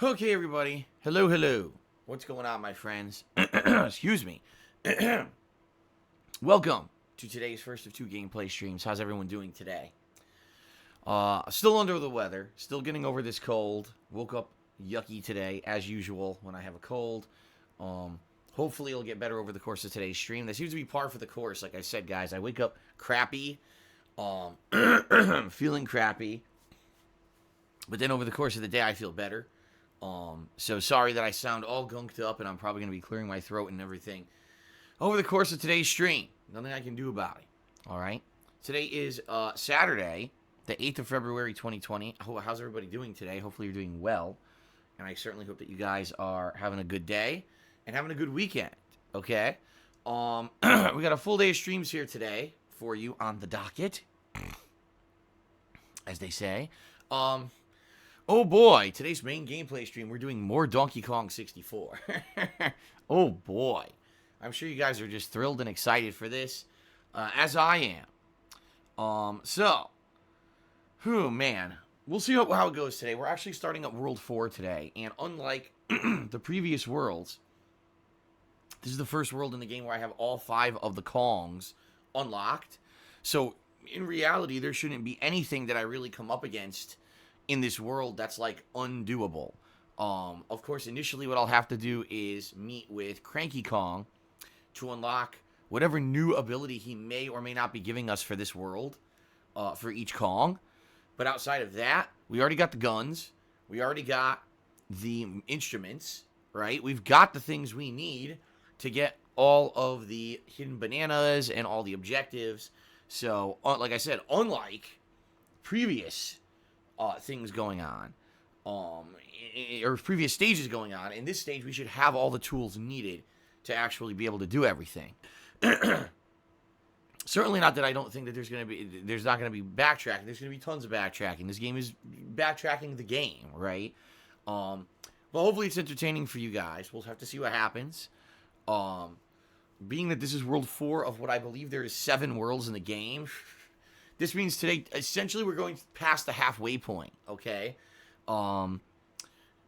Okay, everybody. Hello, hello. What's going on, my friends? Excuse me. Welcome to today's first of two gameplay streams. How's everyone doing today? Still under the weather. Still getting over this cold. Woke up yucky today, as usual, when I have a cold. Hopefully it'll get better over the course of today's stream. That seems to be par for the course, like I said, guys. I wake up crappy, feeling crappy. But then over the course of the day, I feel better. So sorry that I sound all gunked up, and I'm probably going to be clearing my throat and everything over the course of today's stream. Nothing I can do about it. All right. Today is Saturday, the 8th of February, 2020. How's everybody doing today? Hopefully you're doing well. And I certainly hope that you guys are having a good day and having a good weekend. Okay. We got a full day of streams here today for you on the docket, as they say. Oh boy, today's main gameplay stream, we're doing more Donkey Kong 64. Oh boy. I'm sure you guys are just thrilled and excited for this, as I am. Man. We'll see how it goes today. We're actually starting up World 4 today, and unlike the previous worlds, this is the first world in the game where I have all 5 of the Kongs unlocked. So, in reality, there shouldn't be anything that I really come up against in this world that's like undoable. Of course, initially what I'll have to do is meet with Cranky Kong to unlock whatever new ability he may or may not be giving us for this world, for each Kong. But outside of that, we already got the guns, we already got the instruments, right? We've got the things we need to get all of the hidden bananas and all the objectives. So, like I said, unlike previous things going on, or previous stages going on, in this stage we should have all the tools needed to actually be able to do everything. Certainly not that I don't think that there's not going to be backtracking. There's going to be tons of backtracking. This game is backtracking the game, right? Well, hopefully it's entertaining for you guys. We'll have to see what happens. Being that this is World 4 of what I believe there is 7 worlds in the game, this means today, essentially, we're going past the halfway point, okay?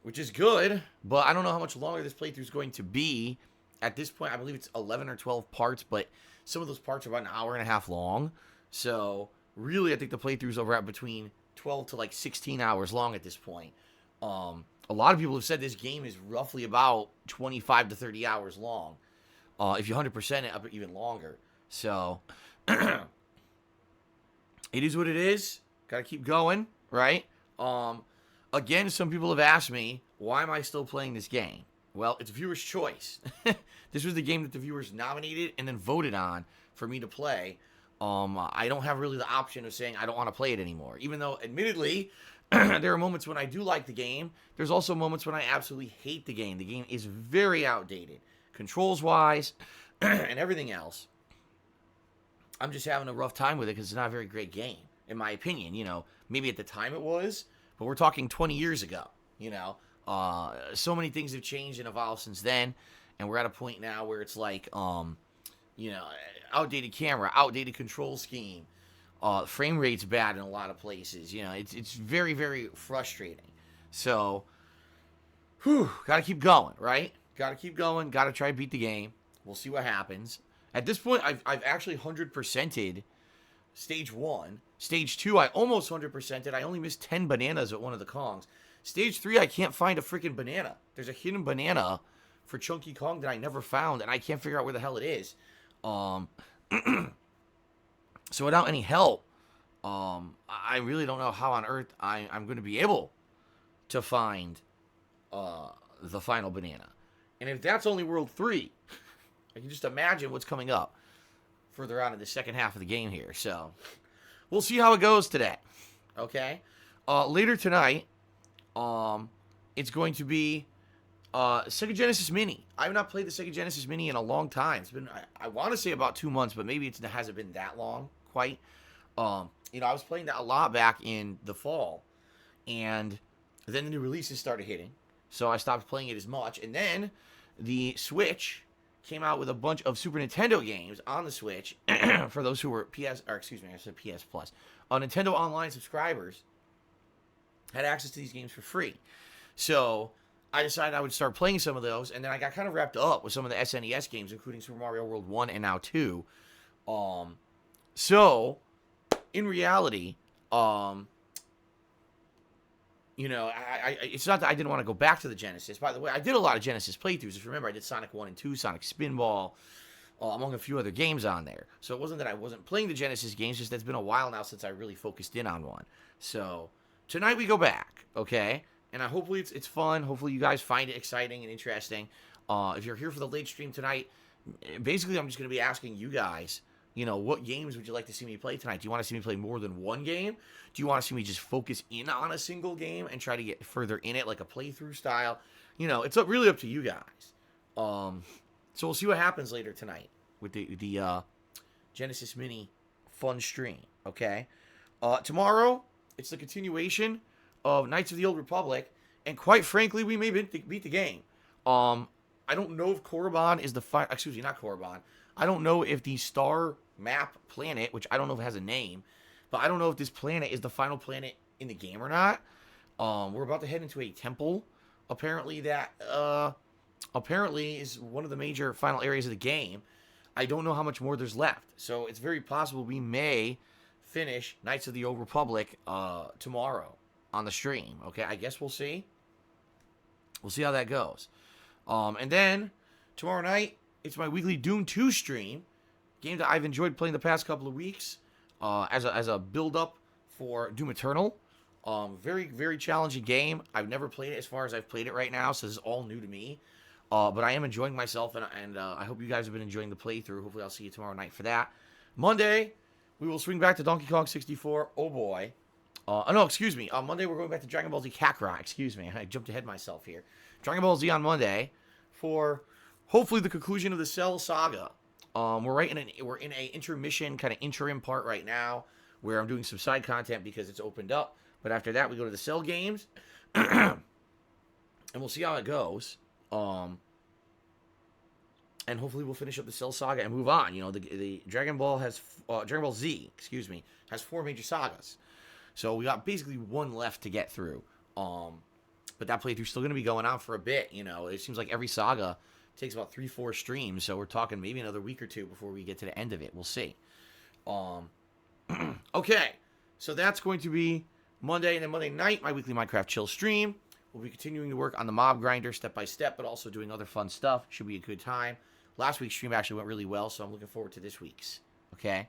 Which is good, but I don't know how much longer this playthrough is going to be. At this point, I believe it's 11 or 12 parts, but some of those parts are about an hour and a half long. So, really, I think the playthrough's over at between 12 to, 16 hours long at this point. A lot of people have said this game is roughly about 25 to 30 hours long. If you 100% it, up even longer. So, it is what it is. Gotta keep going, right? Again, some people have asked me, why am I still playing this game? Well, it's viewer's choice. This was the game that the viewers nominated and then voted on for me to play. I don't have really the option of saying I don't want to play it anymore. Even though, admittedly, there are moments when I do like the game. There's also moments when I absolutely hate the game. The game is very outdated, controls-wise, and everything else. I'm just having a rough time with it because it's not a very great game, in my opinion. Maybe at the time it was, but we're talking 20 years ago, So many things have changed and evolved since then, and we're at a point now where it's like, outdated camera, outdated control scheme, frame rate's bad in a lot of places. It's very, very frustrating. So, gotta keep going, right? Gotta keep going, gotta try to beat the game. We'll see what happens. At this point, I've actually 100%ed Stage 1. Stage 2, I almost 100%ed. I only missed 10 bananas at one of the Kongs. Stage 3, I can't find a freaking banana. There's a hidden banana for Chunky Kong that I never found, and I can't figure out where the hell it is. So without any help, I really don't know how on earth I'm going to be able to find the final banana. And if that's only World 3... I can just imagine what's coming up further on in the second half of the game here. So, we'll see how it goes today. Okay? Later tonight, it's going to be Sega Genesis Mini. I have not played the Sega Genesis Mini in a long time. It's been, I want to say about 2 months, but maybe it hasn't been that long, quite. I was playing that a lot back in the fall. And then the new releases started hitting. So, I stopped playing it as much. And then, the Switch came out with a bunch of Super Nintendo games on the Switch for those who were PS Plus. Nintendo Online subscribers had access to these games for free. So I decided I would start playing some of those, and then I got kind of wrapped up with some of the SNES games, including Super Mario World 1 and now 2. Um, so, in reality, um, it's not that I didn't want to go back to the Genesis. By the way, I did a lot of Genesis playthroughs. If you remember, I did Sonic 1 and 2, Sonic Spinball, among a few other games on there. So it wasn't that I wasn't playing the Genesis games, just that's been a while now since I really focused in on one. So tonight we go back, okay? And hopefully it's fun. Hopefully you guys find it exciting and interesting. If you're here for the late stream tonight, basically I'm just going to be asking you guys, what games would you like to see me play tonight? Do you want to see me play more than one game? Do you want to see me just focus in on a single game and try to get further in it, like a playthrough style? It's really up to you guys. So we'll see what happens later tonight with the Genesis Mini fun stream, okay? Tomorrow, it's the continuation of Knights of the Old Republic, and quite frankly, we may beat the game. I don't know if Korriban is not Korriban. I don't know if the star map planet, which I don't know if it has a name, but I don't know if this planet is the final planet in the game or not. We're about to head into a temple, apparently is one of the major final areas of the game. I don't know how much more there's left, so it's very possible we may finish Knights of the Old Republic tomorrow on the stream. Okay, I guess we'll see. We'll see how that goes. And then tomorrow night, it's my weekly Doom 2 stream, game that I've enjoyed playing the past couple of weeks as a build up for Doom Eternal. Very, very challenging game. I've never played it as far as I've played it right now, so this is all new to me. But I am enjoying myself, and I hope you guys have been enjoying the playthrough. Hopefully I'll see you tomorrow night for that. Monday, we will swing back to Donkey Kong 64. Oh, boy. No, excuse me. On Monday, we're going back to Dragon Ball Z Kakarot. Excuse me. I jumped ahead myself here. Dragon Ball Z on Monday for hopefully the conclusion of the Cell Saga. We're in a intermission, kind of interim part right now, where I'm doing some side content because it's opened up. But after that, we go to the Cell games, and we'll see how it goes. And hopefully we'll finish up the Cell Saga and move on. The Dragon Ball Z, has 4 major sagas. So we got basically one left to get through. But that playthrough's still going to be going on for a bit. It seems like every saga takes about 3-4 streams. So we're talking maybe another week or two before we get to the end of it. We'll see. Okay. So that's going to be Monday. And then Monday night, my weekly Minecraft chill stream. We'll be continuing to work on the mob grinder step by step, but also doing other fun stuff. Should be a good time. Last week's stream actually went really well, so I'm looking forward to this week's. Okay?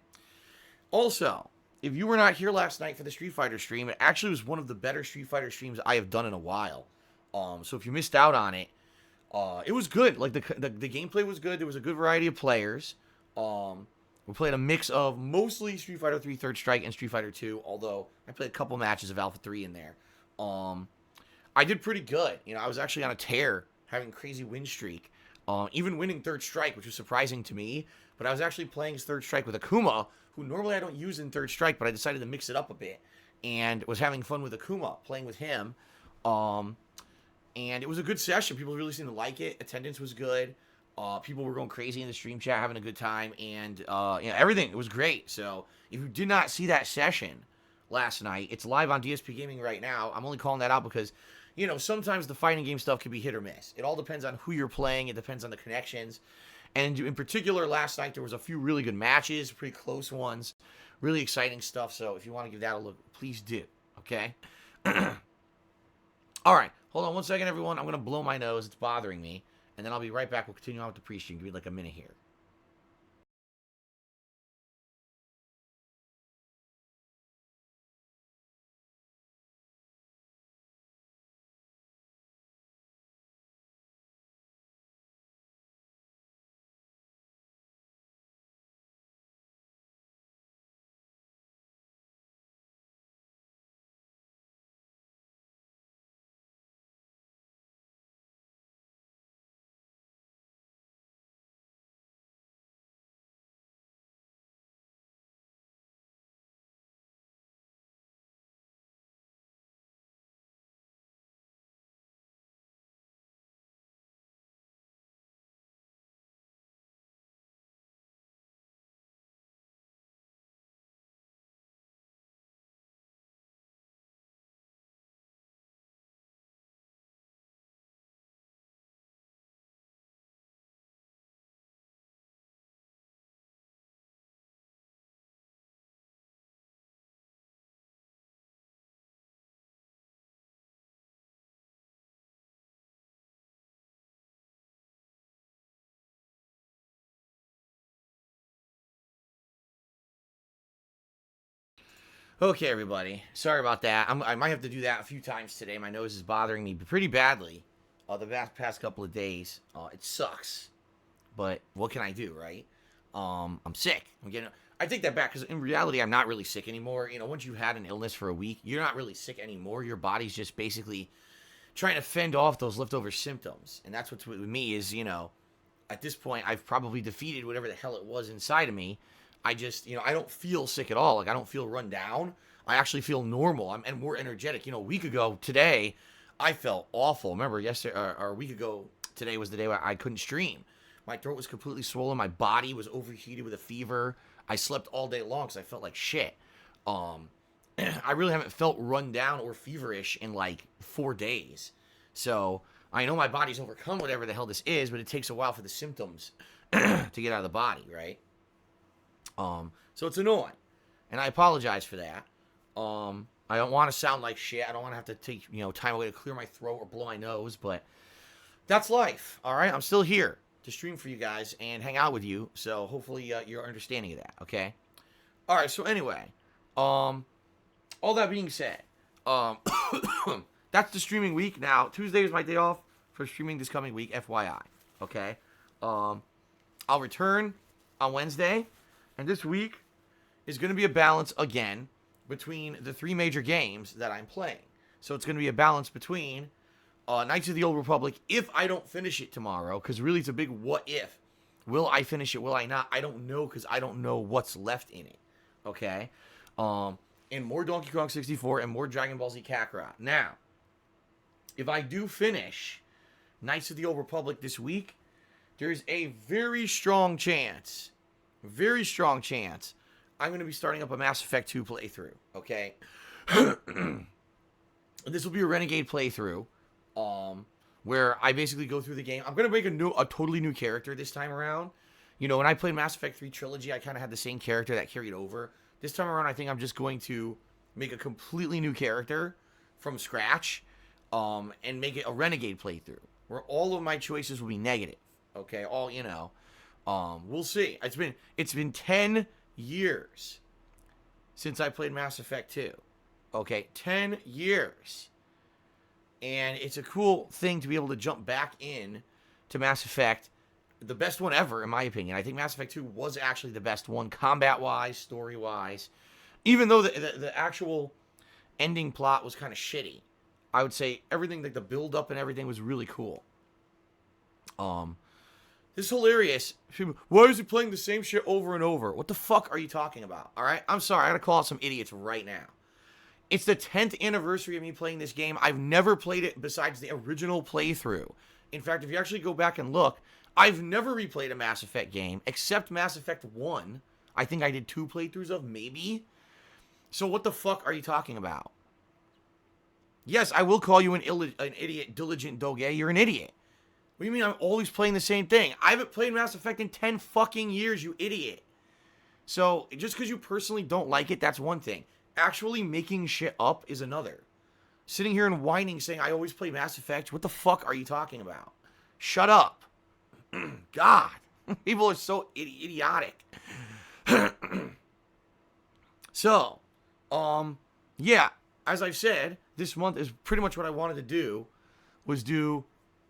Also, if you were not here last night for the Street Fighter stream, it actually was one of the better Street Fighter streams I have done in a while. So if you missed out on it, it was good. Like, the gameplay was good. There was a good variety of players. We played a mix of mostly Street Fighter 3 Third Strike and Street Fighter 2, although I played a couple matches of Alpha 3 in there. I did pretty good. I was actually on a tear, having a crazy win streak. Even winning Third Strike, which was surprising to me. But I was actually playing Third Strike with Akuma, who normally I don't use in Third Strike, but I decided to mix it up a bit. And was having fun with Akuma, playing with him. And it was a good session. People really seemed to like it. Attendance was good. People were going crazy in the stream chat, having a good time. And everything. It was great. So if you did not see that session last night, it's live on DSPGaming right now. I'm only calling that out because sometimes the fighting game stuff can be hit or miss. It all depends on who you're playing. It depends on the connections. And in particular, last night, there was a few really good matches, pretty close ones, really exciting stuff. So if you want to give that a look, please do, okay? All right, hold on one second, everyone. I'm going to blow my nose. It's bothering me. And then I'll be right back. We'll continue on with the pre-stream. Give me like a minute here. Okay, everybody. Sorry about that. I might have to do that a few times today. My nose is bothering me pretty badly. The past couple of days. It sucks, but what can I do, right? I'm sick. I take that back because in reality, I'm not really sick anymore. Once you've had an illness for a week, you're not really sick anymore. Your body's just basically trying to fend off those leftover symptoms, and that's what's with me is at this point, I've probably defeated whatever the hell it was inside of me. I just, I don't feel sick at all. Like, I don't feel run down. I actually feel normal. I'm more energetic. A week ago today, I felt awful. Remember, yesterday, or a week ago today was the day where I couldn't stream. My throat was completely swollen. My body was overheated with a fever. I slept all day long because I felt like shit. I really haven't felt run down or feverish in like 4 days. So I know my body's overcome whatever the hell this is, but it takes a while for the symptoms to get out of the body, right? So it's annoying, and I apologize for that. I don't want to sound like shit. I don't want to have to take time away to clear my throat or blow my nose, but that's life. All right, I'm still here to stream for you guys and hang out with you. So hopefully you're understanding of that. Okay. All right. So anyway, all that being said, that's the streaming week. Now Tuesday is my day off for streaming this coming week. FYI. Okay. I'll return on Wednesday. And this week is going to be a balance again between the 3 major games that I'm playing. So it's going to be a balance between Knights of the Old Republic, if I don't finish it tomorrow, because really it's a big what if. Will I finish it? Will I not? I don't know, because I don't know what's left in it. Okay? And more Donkey Kong 64 and more Dragon Ball Z Kakarot. Now, if I do finish Knights of the Old Republic this week, there's a very strong chance I'm going to be starting up a Mass Effect 2 playthrough, okay? This will be a Renegade playthrough, where I basically go through the game. I'm going to make a totally new character this time around. When I played Mass Effect 3 Trilogy, I kind of had the same character that carried over. This time around, I think I'm just going to make a completely new character from scratch, and make it a Renegade playthrough, where all of my choices will be negative, okay? We'll see. It's been 10 years since I played Mass Effect 2. Okay, 10 years. And it's a cool thing to be able to jump back in to Mass Effect, the best one ever, in my opinion. I think Mass Effect 2 was actually the best one, combat-wise, story-wise. Even though the actual ending plot was kind of shitty, I would say everything, like the build-up and everything, was really cool. This is hilarious. Why is he playing the same shit over and over? What the fuck are you talking about? All right? I'm sorry. I gotta call out some idiots right now. It's the 10th anniversary of me playing this game. I've never played it besides the original playthrough. In fact, if you actually go back and look, I've never replayed a Mass Effect game except Mass Effect 1. I think I did 2 playthroughs of, maybe. So what the fuck are you talking about? Yes, I will call you an idiot, diligent doge. You're an idiot. What do you mean I'm always playing the same thing? I haven't played Mass Effect in 10 fucking years, you idiot. So, just because you personally don't like it, that's one thing. Actually making shit up is another. Sitting here and whining saying I always play Mass Effect, what the fuck are you talking about? Shut up. God. People are so idiotic. So, yeah, as I've said, this month is pretty much what I wanted to do, was do,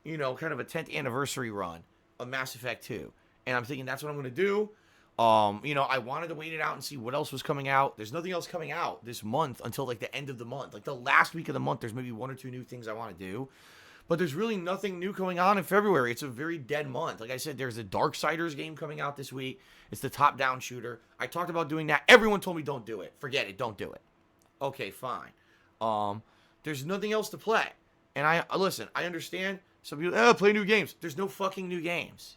kind of a 10th anniversary run of Mass Effect 2. And I'm thinking that's what I'm going to do. I wanted to wait it out and see what else was coming out. There's nothing else coming out this month until, like, the end of the month. Like, the last week of the month, there's maybe 1 or 2 new things I want to do. But there's really nothing new going on in February. It's a very dead month. Like I said, there's a Darksiders game coming out this week. It's the top-down shooter. I talked about doing that. Everyone told me don't do it. Forget it. Don't do it. Okay, fine. There's nothing else to play. And listen, I understand. Some people, play new games. There's no fucking new games.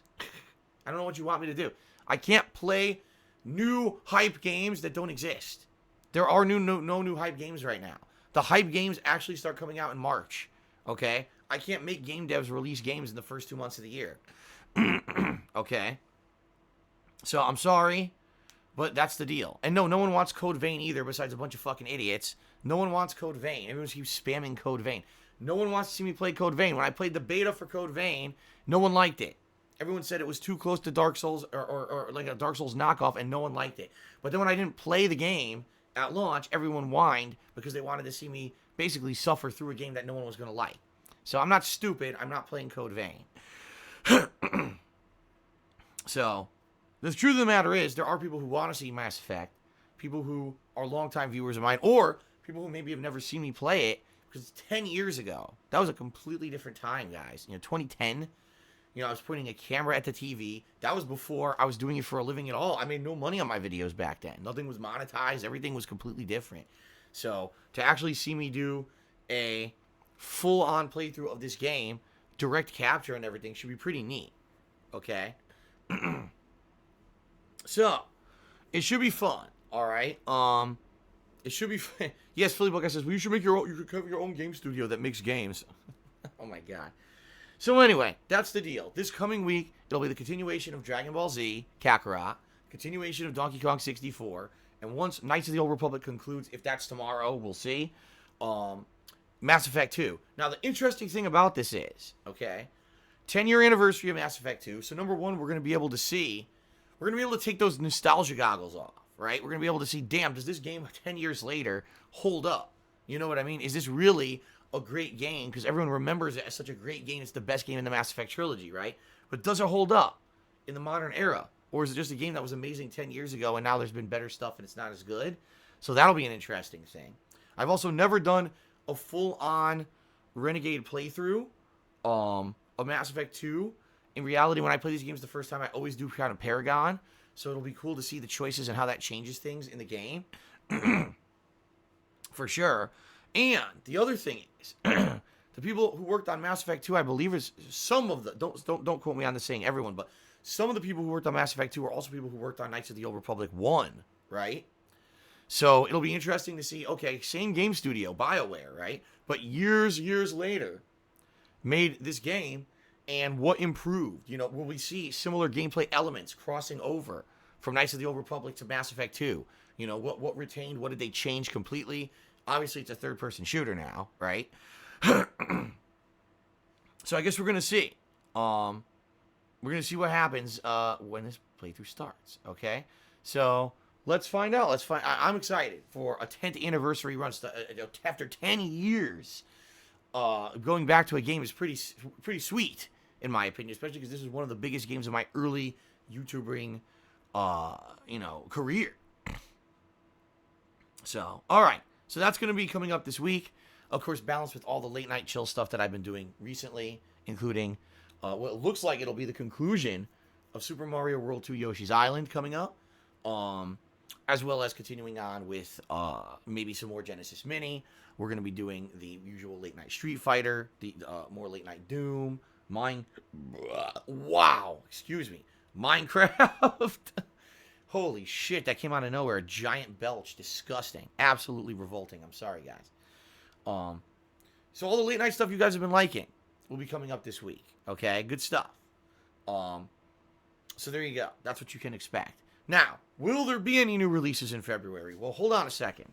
I don't know what you want me to do. I can't play new hype games that don't exist. There are no new hype games right now. The hype games actually start coming out in March. Okay? I can't make game devs release games in the first 2 months of the year. Okay? So, I'm sorry, but that's the deal. And no one wants Code Vein either, besides a bunch of fucking idiots. No one wants Code Vein. Everyone keeps spamming Code Vein. No one wants to see me play Code Vein. When I played the beta for Code Vein, no one liked it. Everyone said it was too close to Dark Souls or like a Dark Souls knockoff, and no one liked it. But then when I didn't play the game, at launch, everyone whined because they wanted to see me basically suffer through a game that no one was going to like. So I'm not stupid. I'm not playing Code Vein. So the truth of the matter is there are people who want to see Mass Effect, people who are longtime viewers of mine, or people who maybe have never seen me play it because it's 10 years ago. That was a completely different time, guys. 2010, I was pointing a camera at the TV. That was before I was doing it for a living at all. I made no money on my videos back then. Nothing was monetized. Everything was completely different. So to actually see me do a full-on playthrough of this game, direct capture and everything, should be pretty neat. Okay? So, it should be fun. All right? It should be fun. Yes, Philly Buckeye says, well, you should have your own game studio that makes games. Oh my god. So anyway, that's the deal. This coming week, it'll be the continuation of Dragon Ball Z, Kakarot, continuation of Donkey Kong 64, and once Knights of the Old Republic concludes, if that's tomorrow, we'll see, Mass Effect 2. Now, the interesting thing about this is, okay, 10-year anniversary of Mass Effect 2, so number one, we're going to be able to take those nostalgia goggles off, right? We're going to be able to see, damn, does this game 10 years later hold up? You know what I mean? Is this really a great game? Because everyone remembers it as such a great game. It's the best game in the Mass Effect trilogy, right? But does it hold up in the modern era? Or is it just a game that was amazing 10 years ago and now there's been better stuff and it's not as good? So that'll be an interesting thing. I've also never done a full-on Renegade playthrough of Mass Effect 2. In reality, when I play these games the first time, I always do kind of Paragon. So it'll be cool to see the choices and how that changes things in the game. For sure. And the other thing is, the people who worked on Mass Effect 2, I believe, is some of the don't quote me on this saying everyone, but some of the people who worked on Mass Effect 2 are also people who worked on Knights of the Old Republic 1, right? So it'll be interesting to see, okay, same game studio, BioWare, right? But years later, made this game, and what improved? Will we see similar gameplay elements crossing over from Knights of the Old Republic to Mass Effect 2? What retained? What did they change completely? Obviously, it's a third-person shooter now, right? So I guess we're going to see. We're going to see what happens when this playthrough starts, okay? So let's find out. I'm excited for a 10th anniversary run. After 10 years, going back to a game is pretty sweet, in my opinion, especially because this is one of the biggest games of my early YouTubering, career. So, all right. So that's going to be coming up this week. Of course, balanced with all the late night chill stuff that I've been doing recently, including what looks like it'll be the conclusion of Super Mario World 2 Yoshi's Island coming up, as well as continuing on with maybe some more Genesis Mini. We're going to be doing the usual late night Street Fighter, the more late night Doom, Minecraft. Holy shit, that came out of nowhere. A giant belch. Disgusting. Absolutely revolting. I'm sorry, guys. So all the late night stuff you guys have been liking will be coming up this week. Okay? Good stuff. So there you go. That's what you can expect. Now, will there be any new releases in February? Well, hold on a second.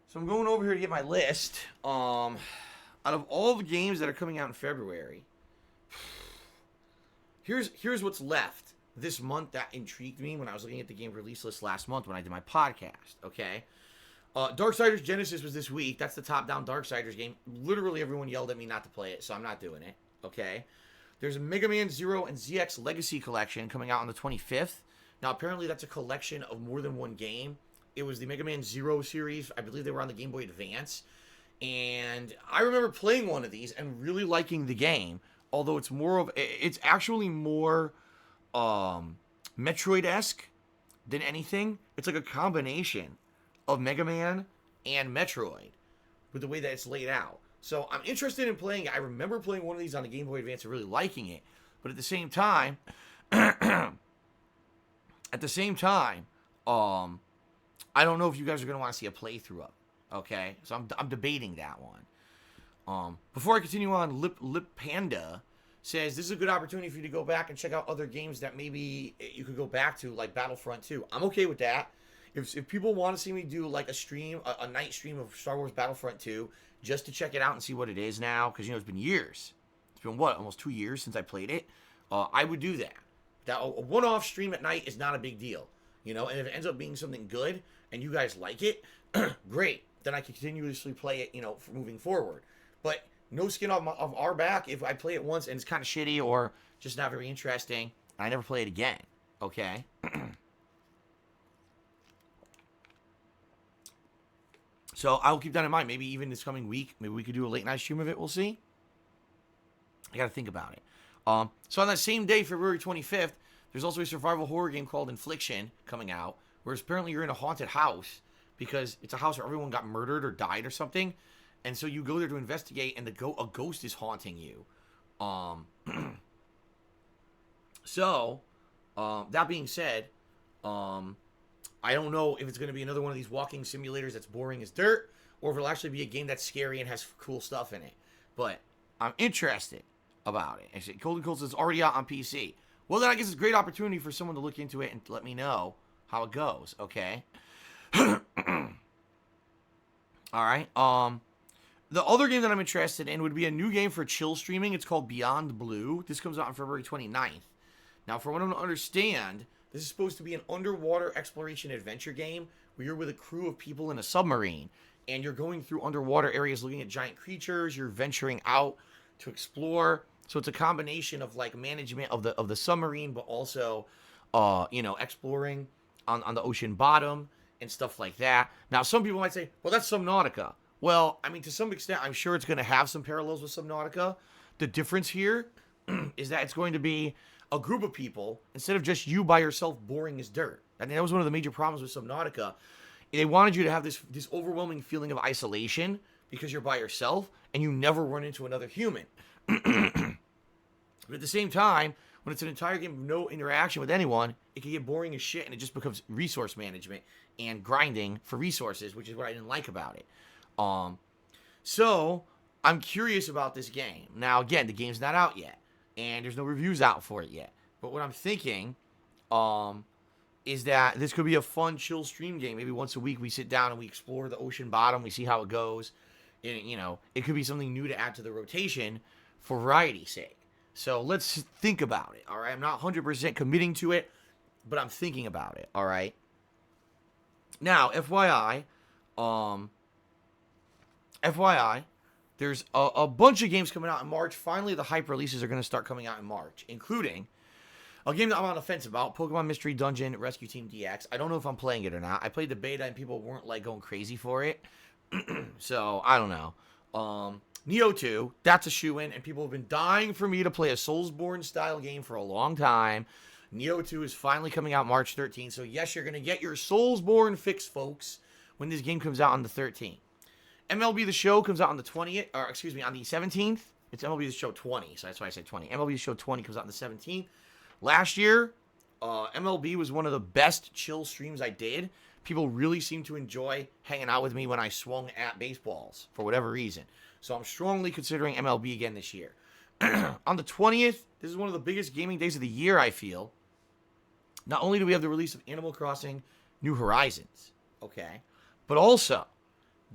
So I'm going over here to get my list. Out of all the games that are coming out in February, here's what's left this month that intrigued me when I was looking at the game release list last month when I did my podcast, okay? Darksiders Genesis was this week. That's the top-down Darksiders game. Literally everyone yelled at me not to play it, so I'm not doing it, okay? There's a Mega Man Zero and ZX Legacy Collection coming out on the 25th. Now, apparently that's a collection of more than one game. It was the Mega Man Zero series. I believe they were on the Game Boy Advance. And I remember playing one of these and really liking the game, although it's actually more Metroid-esque than anything. It's like a combination of Mega Man and Metroid with the way that it's laid out. So I'm interested in playing it. I remember playing one of these on the Game Boy Advance and really liking it, but at the same time, I don't know if you guys are going to want to see a playthrough of it. Okay, so I'm debating that one. Before I continue on, Lip Panda says this is a good opportunity for you to go back and check out other games that maybe you could go back to, like Battlefront 2. I'm okay with that. If people want to see me do like a night stream of Star Wars Battlefront 2, just to check it out and see what it is now, because it's been years. It's been almost 2 years since I played it. I would do that. That a one-off stream at night is not a big deal, you know. And if it ends up being something good and you guys like it, great. Then I can continuously play it, you know, for moving forward. But no skin of our back if I play it once and it's kind of shitty or just not very interesting. I never play it again. Okay. So I'll keep that in mind. Maybe even this coming week, maybe we could do a late night stream of it. We'll see. I got to think about it. So on that same day, February 25th, there's also a survival horror game called Infliction coming out, where apparently you're in a haunted house because it's a house where everyone got murdered or died or something, and so you go there to investigate, and a ghost is haunting you. So that being said, I don't know if it's going to be another one of these walking simulators that's boring as dirt, or if it'll actually be a game that's scary and has cool stuff in it. But I'm interested about it. Actually, Golden Coast is already out on PC. Well, then I guess it's a great opportunity for someone to look into it and let me know how it goes, okay? Alright, the other game that I'm interested in would be a new game for chill streaming. It's called Beyond Blue. This comes out on February 29th. Now, for what I don't understand, this is supposed to be an underwater exploration adventure game where you're with a crew of people in a submarine, and you're going through underwater areas looking at giant creatures. You're venturing out to explore. So it's a combination of like management of the submarine, but also, you know, exploring on the ocean bottom and stuff like that. Now, some people might say, well, that's Subnautica. Well, I mean, to some extent, I'm sure it's going to have some parallels with Subnautica. The difference here is that it's going to be a group of people instead of just you by yourself boring as dirt. I think that was one of the major problems with Subnautica. They wanted you to have this overwhelming feeling of isolation because you're by yourself and you never run into another human. But at the same time, when it's an entire game of no interaction with anyone, it can get boring as shit and it just becomes resource management and grinding for resources, which is what I didn't like about it. So I'm curious about this game. Now, again, the game's not out yet, and there's no reviews out for it yet. But what I'm thinking, is that this could be a fun, chill stream game. Maybe once a week we sit down and we explore the ocean bottom, we see how it goes. And, you know, it could be something new to add to the rotation for variety's sake. So let's think about it, all right? I'm not 100% committing to it, but I'm thinking about it, all right? Now, FYI, there's a bunch of games coming out in March. Finally, the hype releases are going to start coming out in March, including a game that I'm on the fence about, Pokemon Mystery Dungeon Rescue Team DX. I don't know if I'm playing it or not. I played the beta and people weren't like going crazy for it. So, I don't know. Neo 2, that's a shoo-in, and people have been dying for me to play a Soulsborne style game for a long time. Neo 2 is finally coming out March 13th, so yes, you're going to get your Soulsborne fix, folks, when this game comes out on the 13th. MLB The Show comes out on the 20th, or excuse me, on the 17th. It's MLB The Show 20, so that's why I said 20. MLB The Show 20 comes out on the 17th. Last year, MLB was one of the best chill streams I did. People really seemed to enjoy hanging out with me when I swung at baseballs, for whatever reason. So I'm strongly considering MLB again this year. On the 20th, this is one of the biggest gaming days of the year, I feel. Not only do we have the release of Animal Crossing New Horizons, okay, but also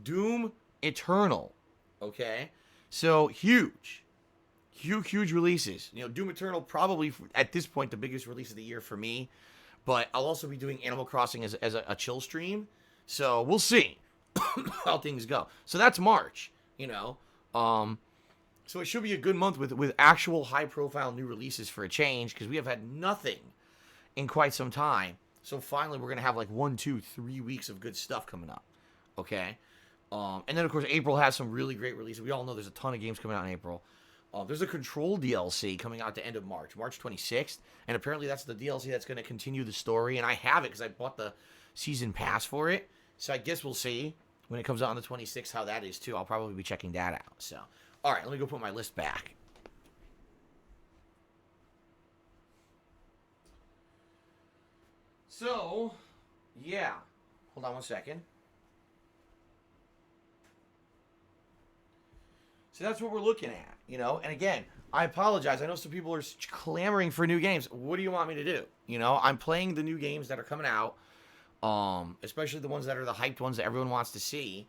Doom Eternal, okay? So huge releases. You know, Doom Eternal probably, at this point, the biggest release of the year for me. But I'll also be doing Animal Crossing as a chill stream. So we'll see how things go. So that's March, you know. So it should be a good month with actual high-profile new releases for a change, because we have had nothing in quite some time. So finally, we're going to have like 1, 2, 3 weeks of good stuff coming up, okay? And then, of course, April has some really great releases. We all know there's a ton of games coming out in April. There's a Control DLC coming out at the end of March 26th. And apparently that's the DLC that's going to continue the story. And I have it because I bought the season pass for it. So I guess we'll see when it comes out on the 26th how that is, too. I'll probably be checking that out. So, all right, let me go put my list back. So, yeah. Hold on one second. So that's what we're looking at, you know? And again, I apologize. I know some people are clamoring for new games. What do you want me to do? You know, I'm playing the new games that are coming out, especially the ones that are the hyped ones that everyone wants to see.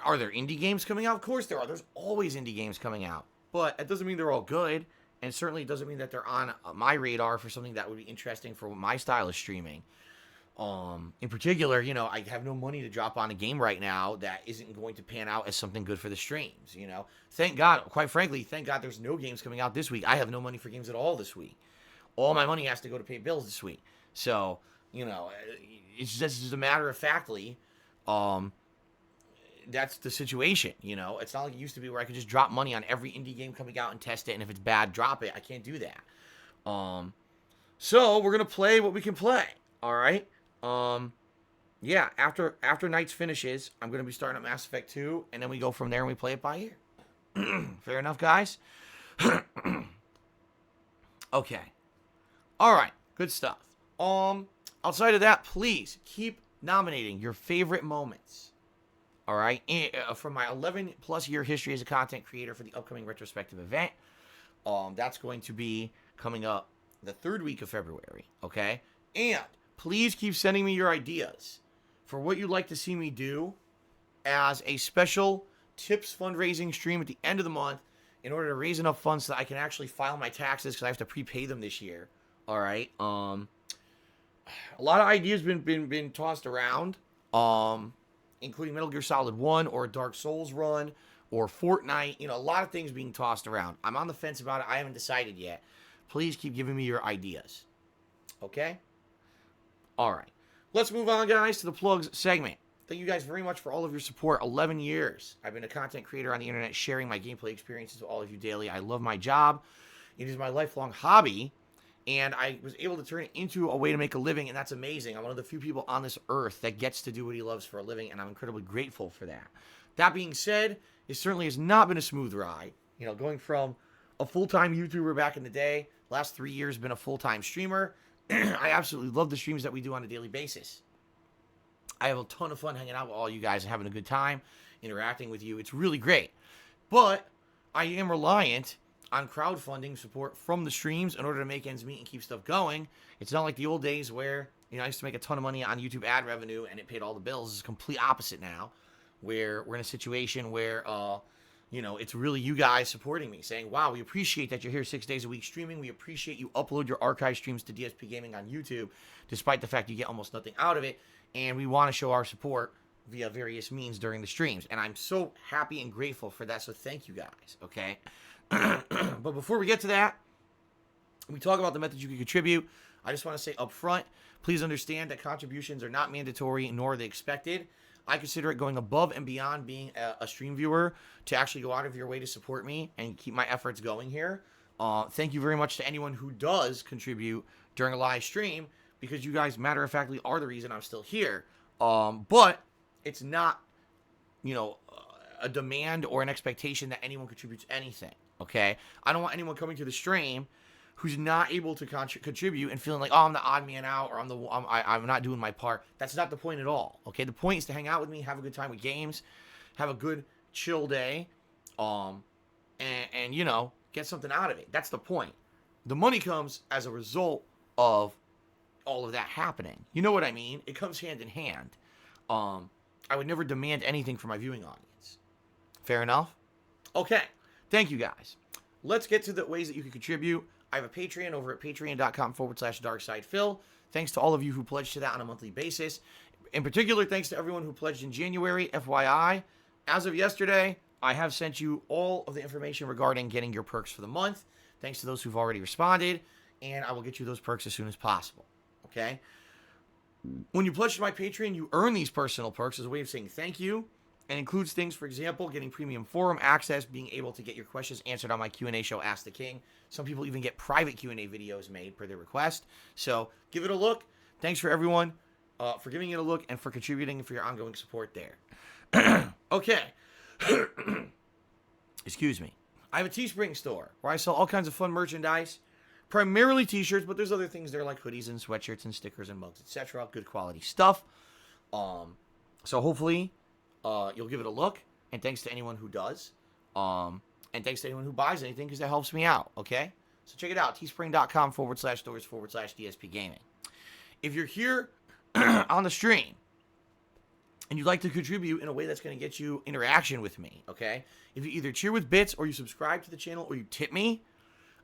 Are there indie games coming out? Of course there are. There's always indie games coming out. But it doesn't mean they're all good. and certainly doesn't mean that they're on my radar for something that would be interesting for my style of streaming. In particular, you know, I have no money to drop on a game right now that isn't going to pan out as something good for the streams, you know. Thank God, quite frankly, thank God there's no games coming out this week. I have no money for games at all this week. All my money has to go to pay bills this week. So, you know, it's just a matter of factly, that's the situation, you know. It's not like it used to be where I could just drop money on every indie game coming out and test it, and if it's bad, drop it. I can't do that. So we're gonna play what we can play. All right. Yeah. After Nights finishes, I'm gonna be starting at Mass Effect 2, and then we go from there and we play it by ear. Fair enough, guys. Okay. All right. Good stuff. Outside of that, please keep nominating your favorite moments. All right, from my 11-plus year history as a content creator for the upcoming retrospective event. That's going to be coming up the 3rd week of February, okay? And please keep sending me your ideas for what you'd like to see me do as a special tips fundraising stream at the end of the month in order to raise enough funds so that I can actually file my taxes because I have to prepay them this year, all right? A lot of ideas been tossed around, including Metal Gear Solid 1 or Dark Souls run or Fortnite. You know, a lot of things being tossed around. I'm on the fence about it. I haven't decided yet. Please keep giving me your ideas. Okay? All right. Let's move on, guys, to the plugs segment. Thank you guys very much for all of your support. 11 years. I've been a content creator on the internet, sharing my gameplay experiences with all of you daily. I love my job. It is my lifelong hobby. And I was able to turn it into a way to make a living, and that's amazing. I'm one of the few people on this earth that gets to do what he loves for a living, and I'm incredibly grateful for that. That being said, it certainly has not been a smooth ride. You know, going from a full-time YouTuber back in the day, last 3 years been a full-time streamer. I absolutely love the streams that we do on a daily basis. I have a ton of fun hanging out with all you guys and having a good time, interacting with you. It's really great. But I am reliant on crowdfunding support from the streams in order to make ends meet and keep stuff going. It's not like the old days where, you know, I used to make a ton of money on YouTube ad revenue and it paid all the bills. It's complete opposite now, where we're in a situation where, you know, it's really you guys supporting me, saying, wow, we appreciate that you're here 6 days a week streaming. We appreciate you upload your archive streams to DSPGaming on YouTube, despite the fact you get almost nothing out of it. And we want to show our support via various means during the streams. And I'm so happy and grateful for that. So thank you guys, okay? But before we get to that, we talk about the methods you can contribute. I just want to say up front, please understand that contributions are not mandatory, nor are they expected. I consider it going above and beyond being a stream viewer to actually go out of your way to support me and keep my efforts going here. Thank you very much to anyone who does contribute during a live stream, because you guys, matter of factly, are the reason I'm still here. But it's not, you know, a demand or an expectation that anyone contributes anything. Okay, I don't want anyone coming to the stream who's not able to contribute and feeling like, oh, I'm the odd man out, or I'm not doing my part. That's not the point at all. Okay, the point is to hang out with me, have a good time with games, have a good chill day, and you know, get something out of it. That's the point. The money comes as a result of all of that happening. You know what I mean? It comes hand in hand. I would never demand anything from my viewing audience. Fair enough? Okay. Thank you, guys. Let's get to the ways that you can contribute. I have a Patreon over at patreon.com/darksidephil. Thanks to all of you who pledged to that on a monthly basis. In particular, thanks to everyone who pledged in January. FYI, as of yesterday, I have sent you all of the information regarding getting your perks for the month. Thanks to those who've already responded. And I will get you those perks as soon as possible. Okay? When you pledge to my Patreon, you earn these personal perks as a way of saying thank you. And includes things, for example, getting premium forum access, being able to get your questions answered on my Q&A show, Ask the King. Some people even get private Q&A videos made per their request. So give it a look. Thanks for everyone for giving it a look and for contributing for your ongoing support there. Okay. Excuse me. I have a Teespring store where I sell all kinds of fun merchandise, primarily t-shirts, but there's other things there like hoodies and sweatshirts and stickers and mugs, etc. Good quality stuff. So hopefully you'll give it a look, and thanks to anyone who does, and thanks to anyone who buys anything, because that helps me out, okay? So check it out, teespring.com/stores/DSPGaming. If you're here on the stream, and you'd like to contribute in a way that's going to get you interaction with me, okay? If you either cheer with bits, or you subscribe to the channel, or you tip me,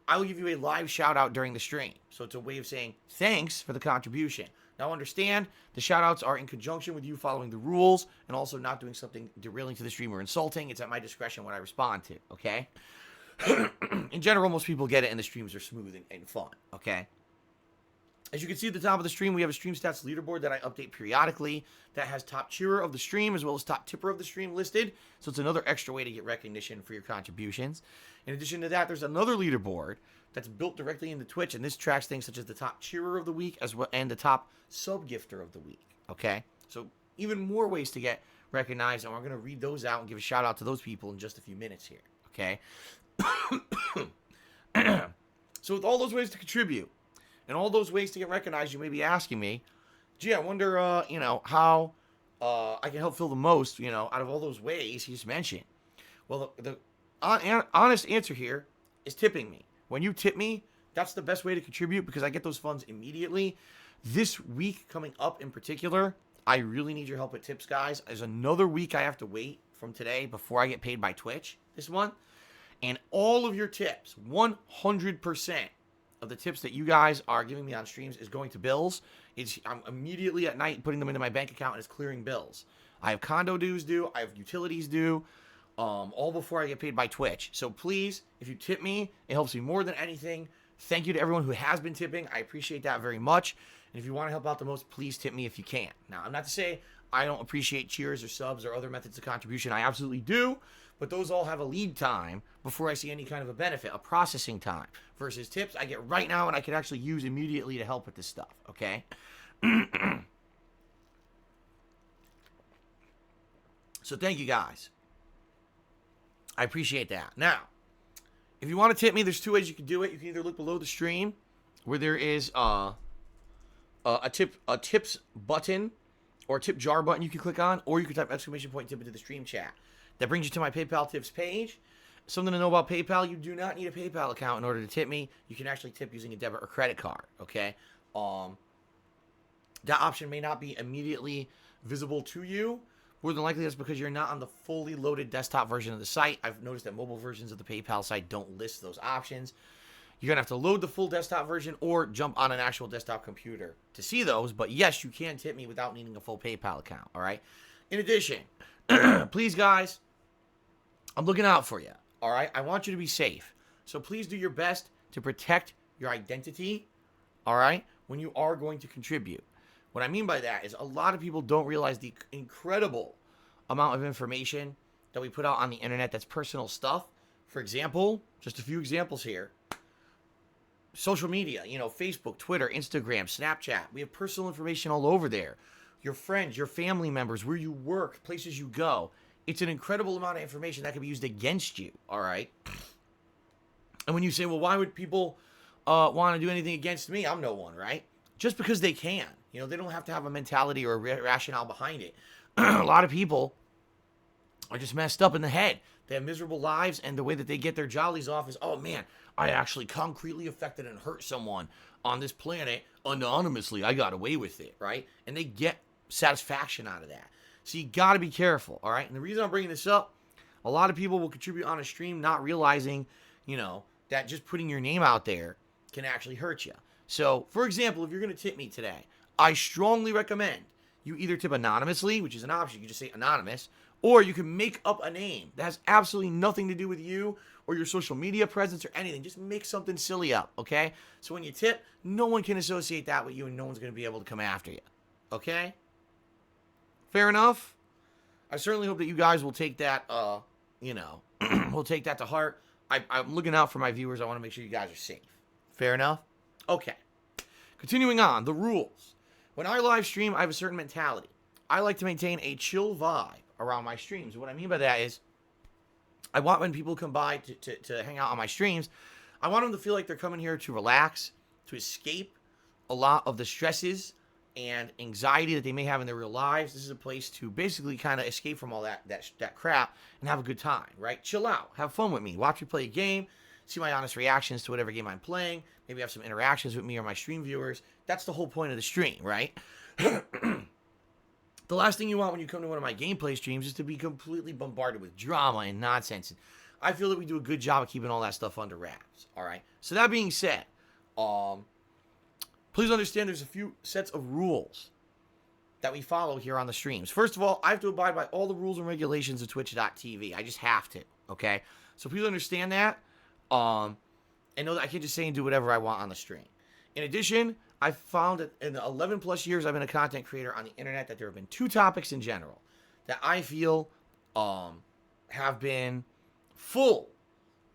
I will give you a live shout out during the stream. So it's a way of saying thanks for the contribution. Now understand, the shout outs are in conjunction with you following the rules and also not doing something derailing to the stream or insulting. It's at my discretion when I respond to, okay? In general, most people get it and the streams are smooth and fun, okay? As you can see at the top of the stream, we have a stream stats leaderboard that I update periodically that has top cheerer of the stream as well as top tipper of the stream listed. So it's another extra way to get recognition for your contributions. In addition to that, there's another leaderboard that's built directly into Twitch, and this tracks things such as the top cheerer of the week as well and the top sub gifter of the week. Okay? So even more ways to get recognized, and we're going to read those out and give a shout out to those people in just a few minutes here. Okay? So with all those ways to contribute, and all those ways to get recognized, you may be asking me, gee, I wonder, how I can help fill the most, out of all those ways you just mentioned. Well, the honest answer here is tipping me. When you tip me, that's the best way to contribute because I get those funds immediately. This week coming up in particular, I really need your help with tips, guys. There's another week I have to wait from today before I get paid by Twitch this month. And all of your tips, 100%. Of the tips that you guys are giving me on streams is going to bills. I'm immediately at night putting them into my bank account and it's clearing bills. I have condo dues due. I have utilities due. All before I get paid by Twitch. So please, if you tip me, it helps me more than anything. Thank you to everyone who has been tipping. I appreciate that very much. And if you want to help out the most, please tip me if you can. Now, I'm not to say I don't appreciate cheers or subs or other methods of contribution. I absolutely do. But those all have a lead time before I see any kind of a benefit, a processing time. Versus tips I get right now and I can actually use immediately to help with this stuff, okay? So thank you guys. I appreciate that. Now, if you want to tip me, there's two ways you can do it. You can either look below the stream where there is a tips button or a tip jar button you can click on, or you can type exclamation point tip into the stream chat. That brings you to my PayPal tips page. Something to know about PayPal, you do not need a PayPal account in order to tip me. You can actually tip using a debit or credit card, okay? That option may not be immediately visible to you. More than likely, that's because you're not on the fully loaded desktop version of the site. I've noticed that mobile versions of the PayPal site don't list those options. You're going to have to load the full desktop version or jump on an actual desktop computer to see those. But yes, you can tip me without needing a full PayPal account, all right? In addition, please, guys, I'm looking out for you, all right? I want you to be safe. So please do your best to protect your identity, all right, when you are going to contribute. What I mean by that is a lot of people don't realize the incredible amount of information that we put out on the internet that's personal stuff. For example, just a few examples here. Social media, Facebook, Twitter, Instagram, Snapchat. We have personal information all over there. Your friends, your family members, where you work, places you go. It's an incredible amount of information that can be used against you, all right? And when you say, well, why would people want to do anything against me? I'm no one, right? Just because they can. They don't have to have a mentality or a rationale behind it. A lot of people are just messed up in the head. They have miserable lives, and the way that they get their jollies off is, oh, man, I actually concretely affected and hurt someone on this planet anonymously. I got away with it, right? And they get satisfaction out of that. So you got to be careful, all right? And the reason I'm bringing this up, a lot of people will contribute on a stream not realizing, that just putting your name out there can actually hurt you. So, for example, if you're going to tip me today, I strongly recommend you either tip anonymously, which is an option. You can just say anonymous, or you can make up a name that has absolutely nothing to do with you or your social media presence or anything. Just make something silly up, okay? So when you tip, no one can associate that with you and no one's going to be able to come after you, okay? Fair enough? I certainly hope that you guys will take that, will take that to heart. I'm looking out for my viewers. I want to make sure you guys are safe. Fair enough? Okay. Continuing on, the rules. When I live stream, I have a certain mentality. I like to maintain a chill vibe around my streams. What I mean by that is, I want when people come by to hang out on my streams, I want them to feel like they're coming here to relax, to escape a lot of the stresses and anxiety that they may have in their real lives. This is a place to basically kind of escape from all that crap and have a good time, right? Chill out. Have fun with me. Watch me play a game. See my honest reactions to whatever game I'm playing. Maybe have some interactions with me or my stream viewers. That's the whole point of the stream, right? The last thing you want when you come to one of my gameplay streams is to be completely bombarded with drama and nonsense and I feel that we do a good job of keeping all that stuff under wraps. All right. So that being said, please understand there's a few sets of rules that we follow here on the streams. First of all, I have to abide by all the rules and regulations of Twitch.tv. I just have to. Okay. So please understand that. And know that I can't just say and do whatever I want on the stream. In addition, I've found that in the 11 plus years I've been a content creator on the internet that there have been two topics in general that I feel have been full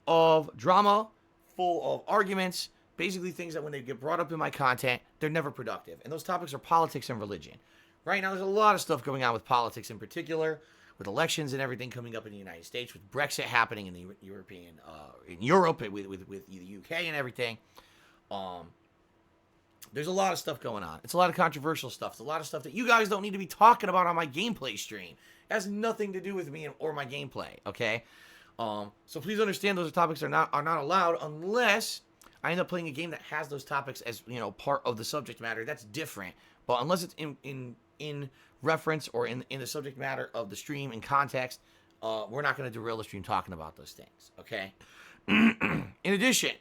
of drama, full of arguments, basically things that when they get brought up in my content, they're never productive. And those topics are politics and religion. Right now, there's a lot of stuff going on with politics in particular, with elections and everything coming up in the United States, with Brexit happening in the European, in Europe, with the UK and everything. There's a lot of stuff going on. It's a lot of controversial stuff. It's a lot of stuff that you guys don't need to be talking about on my gameplay stream. It has nothing to do with me or my gameplay, okay? So please understand those topics are not allowed unless I end up playing a game that has those topics as, part of the subject matter. That's different. But unless it's in reference or in the subject matter of the stream in context, we're not going to derail the stream talking about those things, okay? In addition,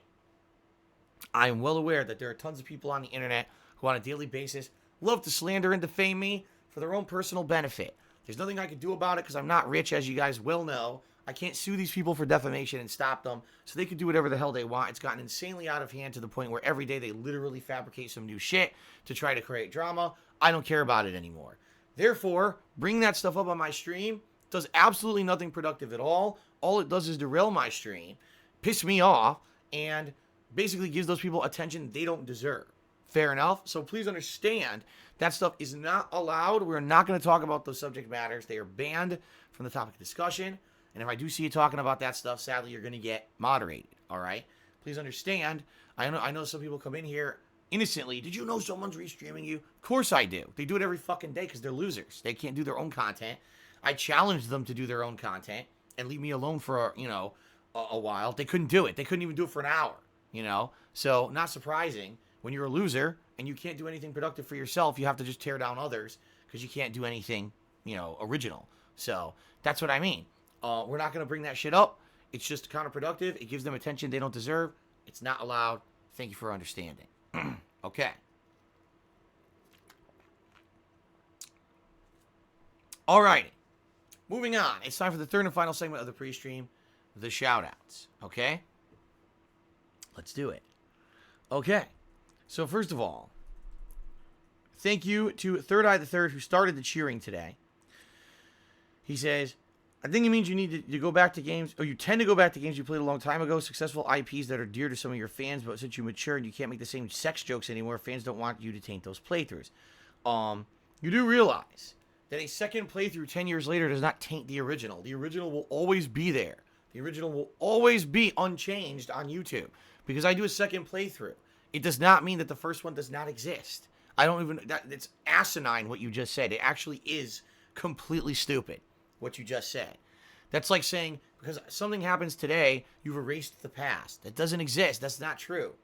I am well aware that there are tons of people on the internet who on a daily basis love to slander and defame me for their own personal benefit. There's nothing I can do about it because I'm not rich, as you guys will know. I can't sue these people for defamation and stop them, so they can do whatever the hell they want. It's gotten insanely out of hand to the point where every day they literally fabricate some new shit to try to create drama. I don't care about it anymore. Therefore, bringing that stuff up on my stream does absolutely nothing productive at all. All it does is derail my stream, piss me off, and basically gives those people attention they don't deserve. Fair enough? So please understand that stuff is not allowed. We're not going to talk about those subject matters. They are banned from the topic of discussion. And if I do see you talking about that stuff, sadly, you're going to get moderated. All right? Please understand. I know some people come in here innocently. Did you know someone's restreaming you? Of course I do. They do it every fucking day because they're losers. They can't do their own content. I challenged them to do their own content and leave me alone for a while. They couldn't do it. They couldn't even do it for an hour. So not surprising when you're a loser and you can't do anything productive for yourself. You have to just tear down others because you can't do anything original. So that's what I mean. We're not going to bring that shit up. It's just counterproductive. It gives them attention they don't deserve. It's not allowed. Thank you for understanding. Okay. All righty. Moving on. It's time for the third and final segment of the pre-stream, the shout-outs. Okay? Let's do it. Okay. So first of all, thank you to Third Eye the Third who started the cheering today. He says, I think it means you need to go back to games, or you tend to go back to games you played a long time ago, successful IPs that are dear to some of your fans, but since you matured, you can't make the same sex jokes anymore. Fans don't want you to taint those playthroughs. You do realize that a second playthrough 10 years later does not taint the original. The original will always be there. The original will always be unchanged on YouTube. Because I do a second playthrough, it does not mean that the first one does not exist. It's asinine what you just said. It actually is completely stupid what you just said. That's like saying, because something happens today, you've erased the past. That doesn't exist. That's not true.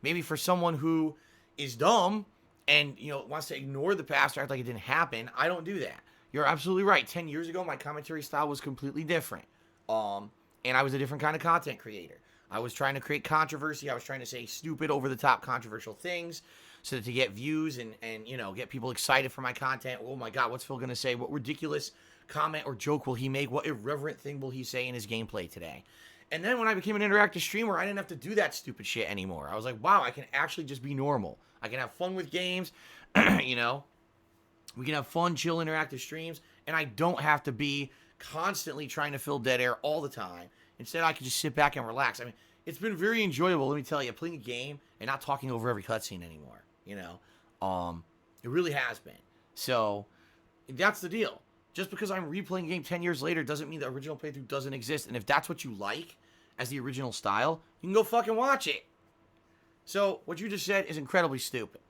Maybe for someone who is dumb and, wants to ignore the past or act like it didn't happen, I don't do that. You're absolutely right. 10 years ago, my commentary style was completely different. And I was a different kind of content creator. I was trying to create controversy. I was trying to say stupid, over-the-top controversial things so that to get views and get people excited for my content. Oh, my God, what's Phil going to say? What ridiculous comment or joke will he make? What irreverent thing will he say in his gameplay today? And then when I became an interactive streamer, I didn't have to do that stupid shit anymore. I was like, wow, I can actually just be normal. I can have fun with games, We can have fun, chill, interactive streams, and I don't have to be constantly trying to fill dead air all the time. Instead, I can just sit back and relax. I mean, it's been very enjoyable, let me tell you, playing a game and not talking over every cutscene anymore, It really has been. So, that's the deal. Just because I'm replaying a game 10 years later doesn't mean the original playthrough doesn't exist. And if that's what you like as the original style, you can go fucking watch it. So, what you just said is incredibly stupid.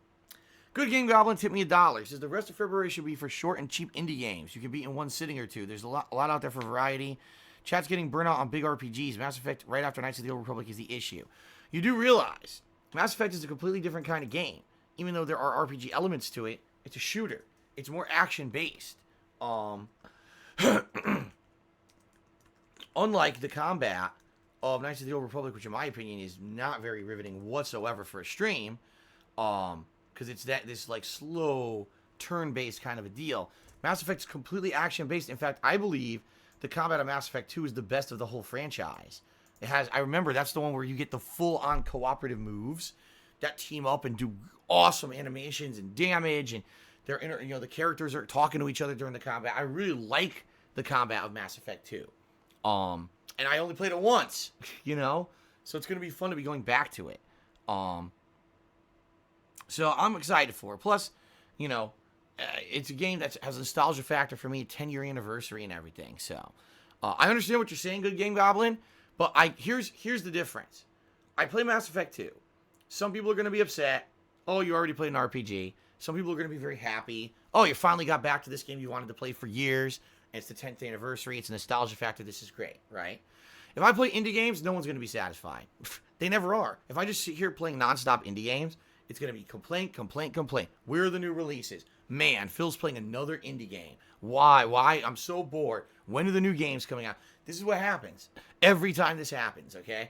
Good Game Goblin tipped me $1. He says the rest of February should be for short and cheap indie games. You can beat in one sitting or two. There's a lot out there for variety. Chat's getting burnt out on big RPGs. Mass Effect right after Knights of the Old Republic is the issue. You do realize Mass Effect is a completely different kind of game. Even though there are RPG elements to it, it's a shooter. It's more action-based. unlike the combat of Knights of the Old Republic, which in my opinion is not very riveting whatsoever for a stream, because it's this like slow turn-based kind of a deal. Mass Effect is completely action-based. In fact, I believe the combat of Mass Effect 2 is the best of the whole franchise. It has, I remember that's the one where you get the full-on cooperative moves that team up and do awesome animations and damage, and they're the characters are talking to each other during the combat. I really like the combat of Mass Effect 2. And I only played it once, so it's going to be fun to be going back to it. So I'm excited for it. Plus, it's a game that has a nostalgia factor for me, 10-year anniversary and everything. So I understand what you're saying, Good Game Goblin, but here's the difference. I play Mass Effect 2. Some people are going to be upset. Oh, you already played an RPG. Some people are going to be very happy. Oh, you finally got back to this game you wanted to play for years. And it's the 10th anniversary. It's a nostalgia factor. This is great, right? If I play indie games, no one's going to be satisfied. They never are. If I just sit here playing nonstop indie games, it's going to be complaint. Where are the new releases? Man, Phil's playing another indie game. Why? I'm so bored. When are the new games coming out? This is what happens. Every time this happens, okay?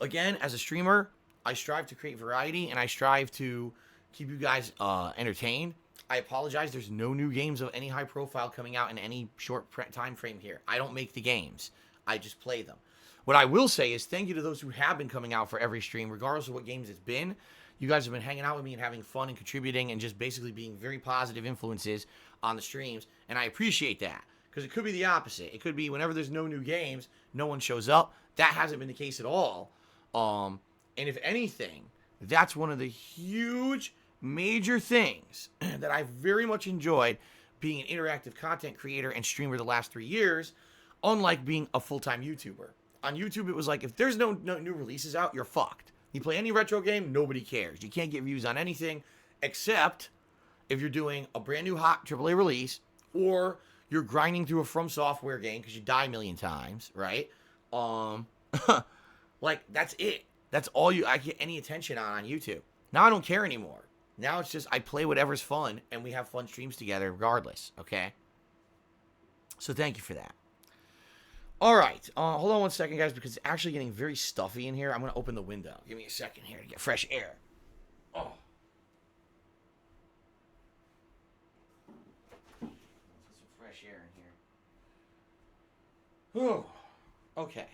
Again, as a streamer, I strive to create variety, and I strive to keep you guys entertained. I apologize. There's no new games of any high profile coming out in any short time frame here. I don't make the games. I just play them. What I will say is thank you to those who have been coming out for every stream, regardless of what games it's been. You guys have been hanging out with me and having fun and contributing and just basically being very positive influences on the streams, and I appreciate that, because it could be the opposite. It could be whenever there's no new games, no one shows up. That hasn't been the case at all. And if anything, that's one of the huge, major things that I very much enjoyed being an interactive content creator and streamer the last 3 years, unlike being a full-time YouTuber. On YouTube, it was like, if there's no new releases out, you're fucked. You play any retro game, nobody cares. You can't get views on anything, except if you're doing a brand new hot AAA release, or you're grinding through a From Software game because you die a million times, right? Like, that's it. That's all I get any attention on YouTube. Now I don't care anymore. Now it's just I play whatever's fun, and we have fun streams together regardless, okay? So thank you for that. All right. Hold on one second, guys, because it's actually getting very stuffy in here. I'm going to open the window. Give me a second here to get fresh air. Oh. Let's get some fresh air in here. Oh. Okay.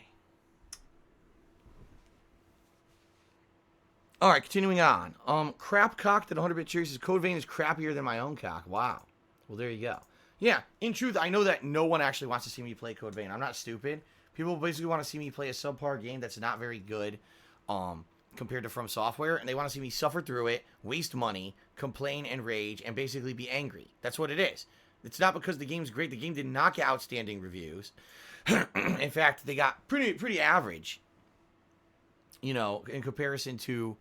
All right, continuing on. Crap cocked at 100-bit cheers says Code Vein is crappier than my own cock. Wow. Well, there you go. Yeah, in truth, I know that no one actually wants to see me play Code Vein. I'm not stupid. People basically want to see me play a subpar game that's not very good compared to From Software, and they want to see me suffer through it, waste money, complain and rage, and basically be angry. That's what it is. It's not because the game's great. The game did not get outstanding reviews. In fact, they got pretty average, in comparison to,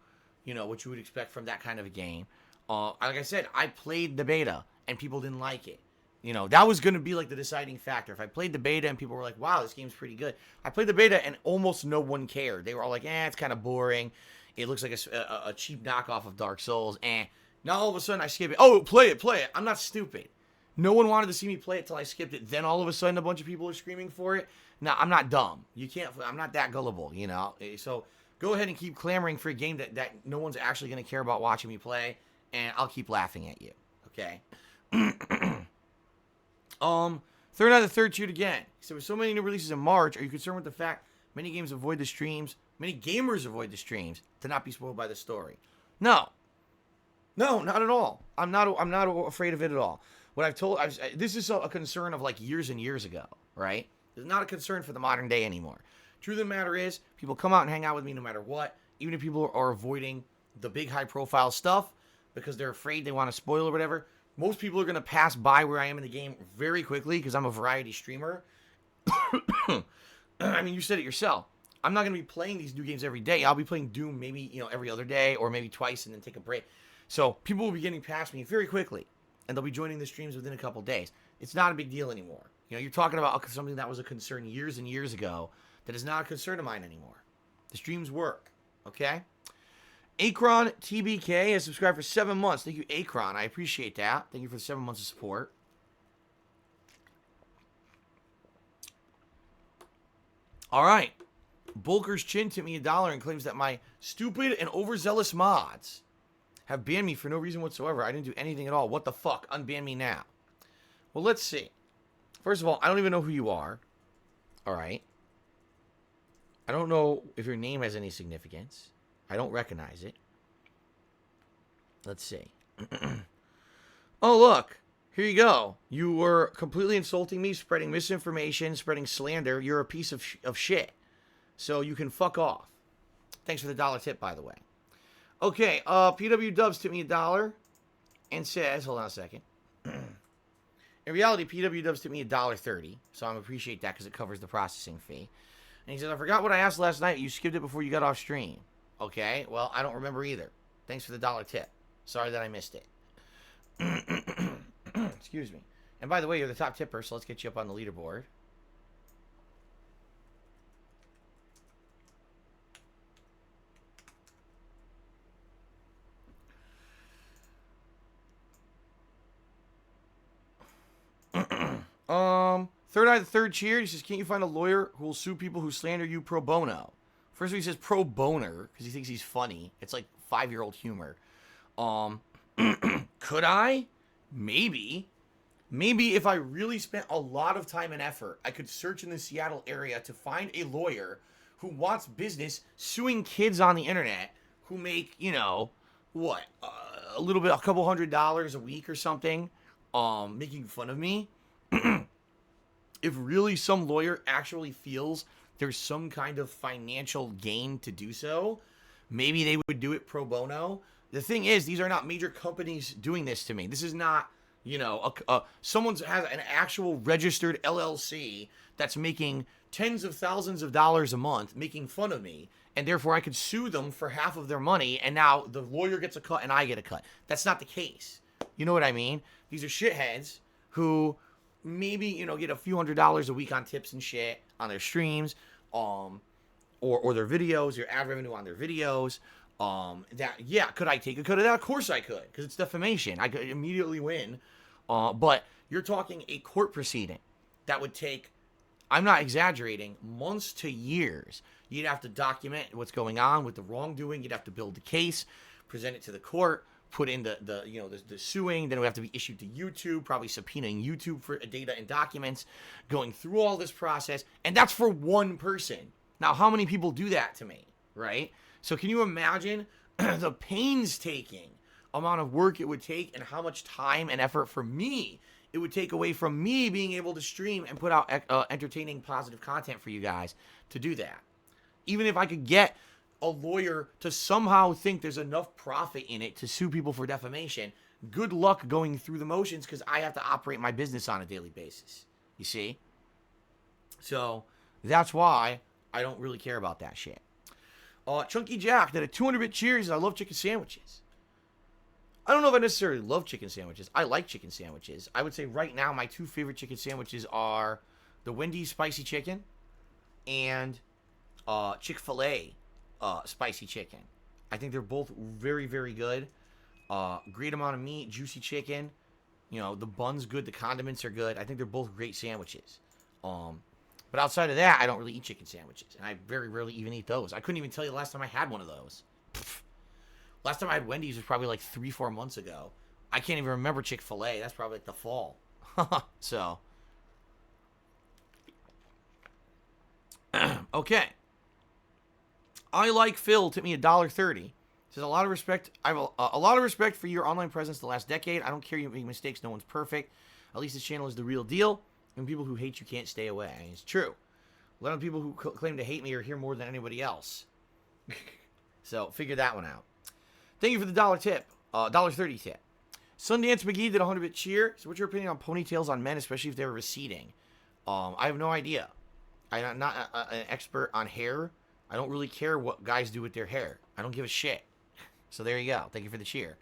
what you would expect from that kind of a game. Like I said, I played the beta, and people didn't like it. That was going to be like the deciding factor. If I played the beta and people were like, wow, this game's pretty good. I played the beta and almost no one cared. They were all like, it's kind of boring. It looks like a cheap knockoff of Dark Souls. Now all of a sudden I skip it. Oh, play it. I'm not stupid. No one wanted to see me play it till I skipped it. Then all of a sudden a bunch of people are screaming for it. No, I'm not dumb. I'm not that gullible, So go ahead and keep clamoring for a game that no one's actually going to care about watching me play. And I'll keep laughing at you. Okay? Third out of the third shoot again. He said, with so many new releases in March, are you concerned with the fact many gamers avoid the streams to not be spoiled by the story? No, not at all. I'm not afraid of it at all. What I've told, this is a concern of like years and years ago, right? It's not a concern for the modern day anymore. Truth of the matter is, people come out and hang out with me no matter what, even if people are avoiding the big high profile stuff because they're afraid they want to spoil or whatever. Most people are going to pass by where I am in the game very quickly because I'm a variety streamer. I mean, you said it yourself. I'm not going to be playing these new games every day. I'll be playing Doom maybe, every other day or maybe twice and then take a break. So people will be getting past me very quickly, and they'll be joining the streams within a couple days. It's not a big deal anymore. You're talking about something that was a concern years and years ago that is not a concern of mine anymore. The streams work, okay? Akron TBK has subscribed for 7 months. Thank you, Akron. I appreciate that. Thank you for the 7 months of support. All right. Bulker's Chin tipped me $1 and claims that my stupid and overzealous mods have banned me for no reason whatsoever. I didn't do anything at all. What the fuck? Unban me now. Well, let's see. First of all, I don't even know who you are. All right. I don't know if your name has any significance. I don't recognize it. Let's see. Oh, look. Here you go. You were completely insulting me, spreading misinformation, spreading slander. You're a piece of shit. So you can fuck off. Thanks for the $1 tip, by the way. Okay, PW Dubs tipped me $1 and says, hold on a second. In reality, PW Dubs tipped me $1.30, so I appreciate that because it covers the processing fee. And he says, I forgot what I asked last night. You skipped it before you got off stream. Okay, well, I don't remember either. Thanks for the $1 tip. Sorry that I missed it. Excuse me. And by the way, you're the top tipper, so let's get you up on the leaderboard. Third Eye the Third cheered. He says, can't you find a lawyer who will sue people who slander you pro bono? First of all, he says pro boner because he thinks he's funny. It's like 5-year-old humor. Could I? Maybe. Maybe if I really spent a lot of time and effort, I could search in the Seattle area to find a lawyer who wants business suing kids on the internet who make, you know, what, a little bit, a couple $100 a week or something, making fun of me. If really some lawyer actually feels there's some kind of financial gain to do so, maybe they would do it pro bono. The thing is, these are not major companies doing this to me. This is not, you know, someone has an actual registered LLC that's making tens of thousands of dollars a month making fun of me, and therefore I could sue them for half of their money, and now the lawyer gets a cut and I get a cut. That's not the case. You know what I mean? These are shitheads who maybe, you know, get a few $100s a week on tips and shit on their streams, or their videos, your ad revenue on their videos. Could I take a cut of that? Of course I could, because it's defamation. I could immediately win. But you're talking a court proceeding that would take, I'm not exaggerating, months to years. You'd have to document what's going on with the wrongdoing. You'd have to build the case, present it to the court, put in the suing. Then it would have to be issued to YouTube, probably subpoenaing YouTube for data and documents, going through all this process. And that's for one person. Now, how many people do that to me, right? So can you imagine the painstaking amount of work it would take and how much time and effort for me it would take away from me being able to stream and put out entertaining, positive content for you guys to do that? Even if I could get a lawyer to somehow think there's enough profit in it to sue people for defamation, good luck going through the motions, because I have to operate my business on a daily basis. You see? So that's why I don't really care about that shit. Chunky Jack did a 200-bit cheers. I love chicken sandwiches. I don't know if I necessarily love chicken sandwiches. I like chicken sandwiches. I would say right now my two favorite chicken sandwiches are the Wendy's spicy chicken and Chick-fil-A spicy chicken. I think they're both very, very good. Great amount of meat, juicy chicken. You know, the bun's good, the condiments are good. I think they're both great sandwiches. But outside of that, I don't really eat chicken sandwiches. And I very rarely even eat those. I couldn't even tell you the last time I had one of those. Last time I had Wendy's was probably like 3-4 months ago. I can't even remember Chick-fil-A. That's probably like the fall. So. Okay. I like Phil tipped me $1.30. Says a lot of respect. I have a lot of respect for your online presence the last decade. I don't care you make mistakes. No one's perfect. At least this channel is the real deal. And people who hate you can't stay away. It's true. A lot of people who claim to hate me are here more than anybody else. So figure that one out. Thank you for the $1 tip. $1.30 tip. Sundance McGee did a 100-bit cheer. So what's your opinion on ponytails on men, especially if they're receding? I have no idea. I'm not an expert on hair. I don't really care what guys do with their hair. I don't give a shit. So there you go. Thank you for the cheer.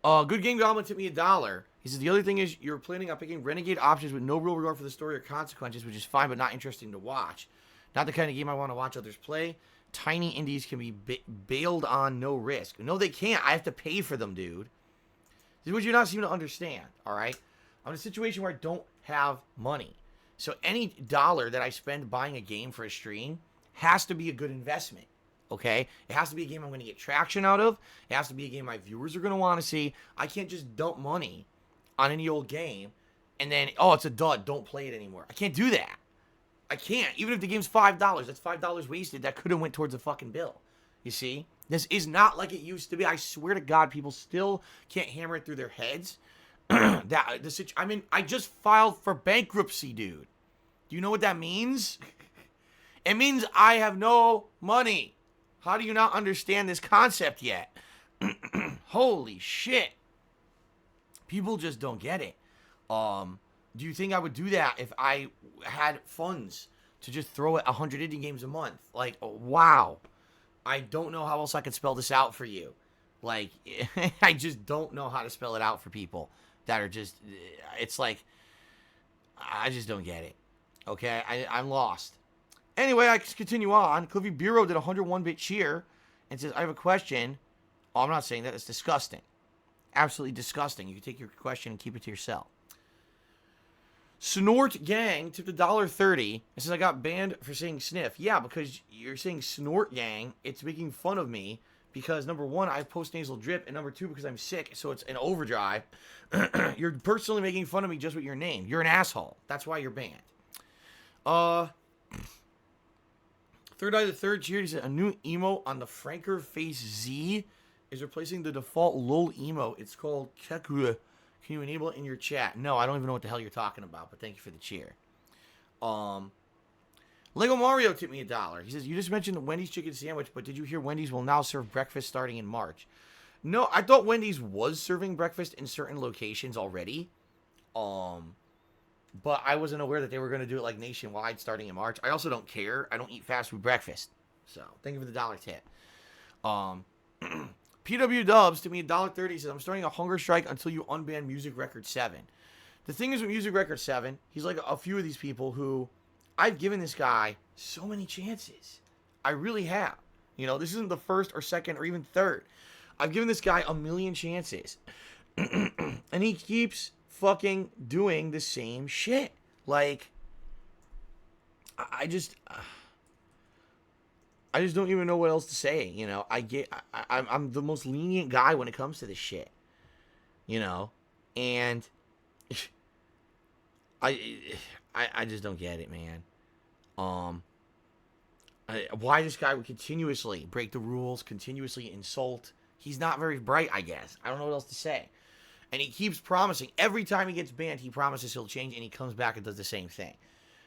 Good Game Goblin tipped me $1. He says, the other thing is you're planning on picking renegade options with no real regard for the story or consequences, which is fine but not interesting to watch. Not the kind of game I want to watch others play. Tiny indies can be bailed on, no risk. No, they can't. I have to pay for them, dude. This is what you're not seeming to understand, all right? I'm in a situation where I don't have money. So any dollar that I spend buying a game for a stream has to be a good investment. Okay? It has to be a game I'm going to get traction out of. It has to be a game my viewers are going to want to see. I can't just dump money on any old game and then, oh, it's a dud, don't play it anymore. I can't do that. I can't. Even if the game's $5, that's $5 wasted. That could have went towards a fucking bill. You see? This is not like it used to be. I swear to God, people still can't hammer it through their heads. I just filed for bankruptcy, dude. Do you know what that means? It means I have no money. How do you not understand this concept yet? Holy shit. People just don't get it. Do you think I would do that if I had funds to just throw at 100 indie games a month? Like, wow. I don't know how else I could spell this out for you. Like, I just don't know how to spell it out for people that are just, it's like, I just don't get it. Okay? I'm lost. Anyway, I can continue on. Cliffy Bureau did a 101-bit cheer and says, I have a question. Oh, I'm not saying that. It's disgusting. Absolutely disgusting. You can take your question and keep it to yourself. Snort Gang tipped $1.30 and says, I got banned for saying sniff. Yeah, because you're saying Snort Gang, it's making fun of me because, number one, I have postnasal drip, and number two, because I'm sick, so it's an overdrive. You're personally making fun of me just with your name. You're an asshole. That's why you're banned. Third Eye the Third cheered. He said, a new emote on the Franker Face Z is replacing the default LOL emote. It's called Kekure. Can you enable it in your chat? No, I don't even know what the hell you're talking about, but thank you for the cheer. Lego Mario tipped me $1. He says, you just mentioned the Wendy's chicken sandwich, but did you hear Wendy's will now serve breakfast starting in March? No, I thought Wendy's was serving breakfast in certain locations already. But I wasn't aware that they were going to do it like nationwide starting in March. I also don't care. I don't eat fast food breakfast. So, thank you for the $1 tip. PW Dubs to me $1.30 says, I'm starting a hunger strike until you unban Music Record 7. The thing is with Music Record 7, he's like a few of these people who I've given this guy so many chances. I really have. You know, this isn't the first or second or even third. I've given this guy a million chances. And he keeps fucking doing the same shit. Like, I just don't even know what else to say. You know, I'm the most lenient guy when it comes to this shit. You know, and I just don't get it, man. Why this guy would continuously break the rules, continuously insult. He's not very bright, I guess. I don't know what else to say. And he keeps promising. Every time he gets banned, he promises he'll change, and he comes back and does the same thing.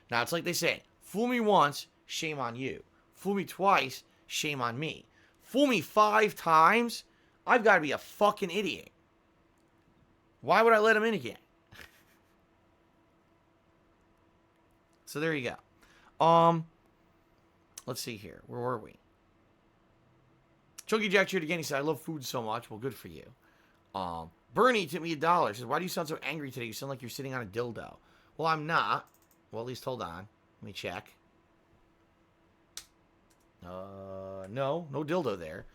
Now, it's like they say, fool me once, shame on you. Fool me twice, shame on me. Fool me 5 times, I've got to be a fucking idiot. Why would I let him in again? So there you go. Let's see here. Where were we? Chunky Jack cheered again. He said, I love food so much. Well, good for you. Bernie tipped me $1. He says, why do you sound so angry today? You sound like you're sitting on a dildo. Well, I'm not. Well, at least hold on. Let me check. No dildo there.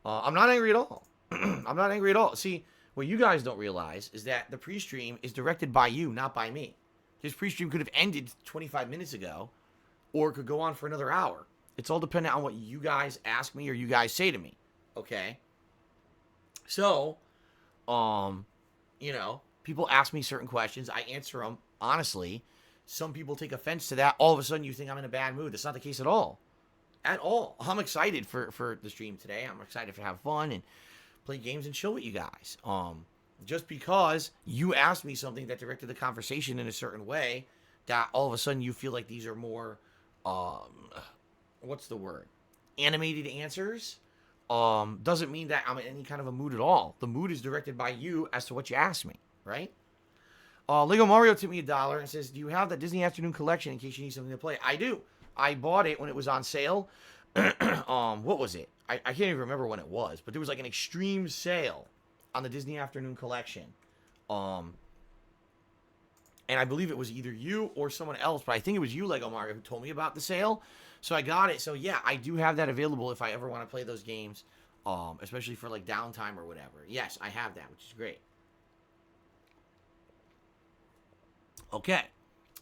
I'm not angry at all. I'm not angry at all. See, what you guys don't realize is that the pre-stream is directed by you, not by me. This pre-stream could have ended 25 minutes ago, or it could go on for another hour. It's all dependent on what you guys ask me or you guys say to me. Okay? So, you know, people ask me certain questions. I answer them honestly. Some people take offense to that. All of a sudden, you think I'm in a bad mood. That's not the case at all. At all. I'm excited for the stream today. I'm excited to have fun and play games and chill with you guys. Just because you asked me something that directed the conversation in a certain way, that all of a sudden you feel like these are more, what's the word? Animated answers, doesn't mean that I'm in any kind of a mood at all. The mood is directed by you as to what you asked me, right? Lego Mario tipped me $1 and says, do you have the Disney Afternoon Collection in case you need something to play? I do. I bought it when it was on sale. What was it? I can't even remember when it was, but there was like an extreme sale on the Disney Afternoon Collection. And I believe it was either you or someone else, but I think it was you, Lego Mario, who told me about the sale. So I got it. So yeah, I do have that available if I ever want to play those games, especially for like downtime or whatever. Yes, I have that, which is great. Okay.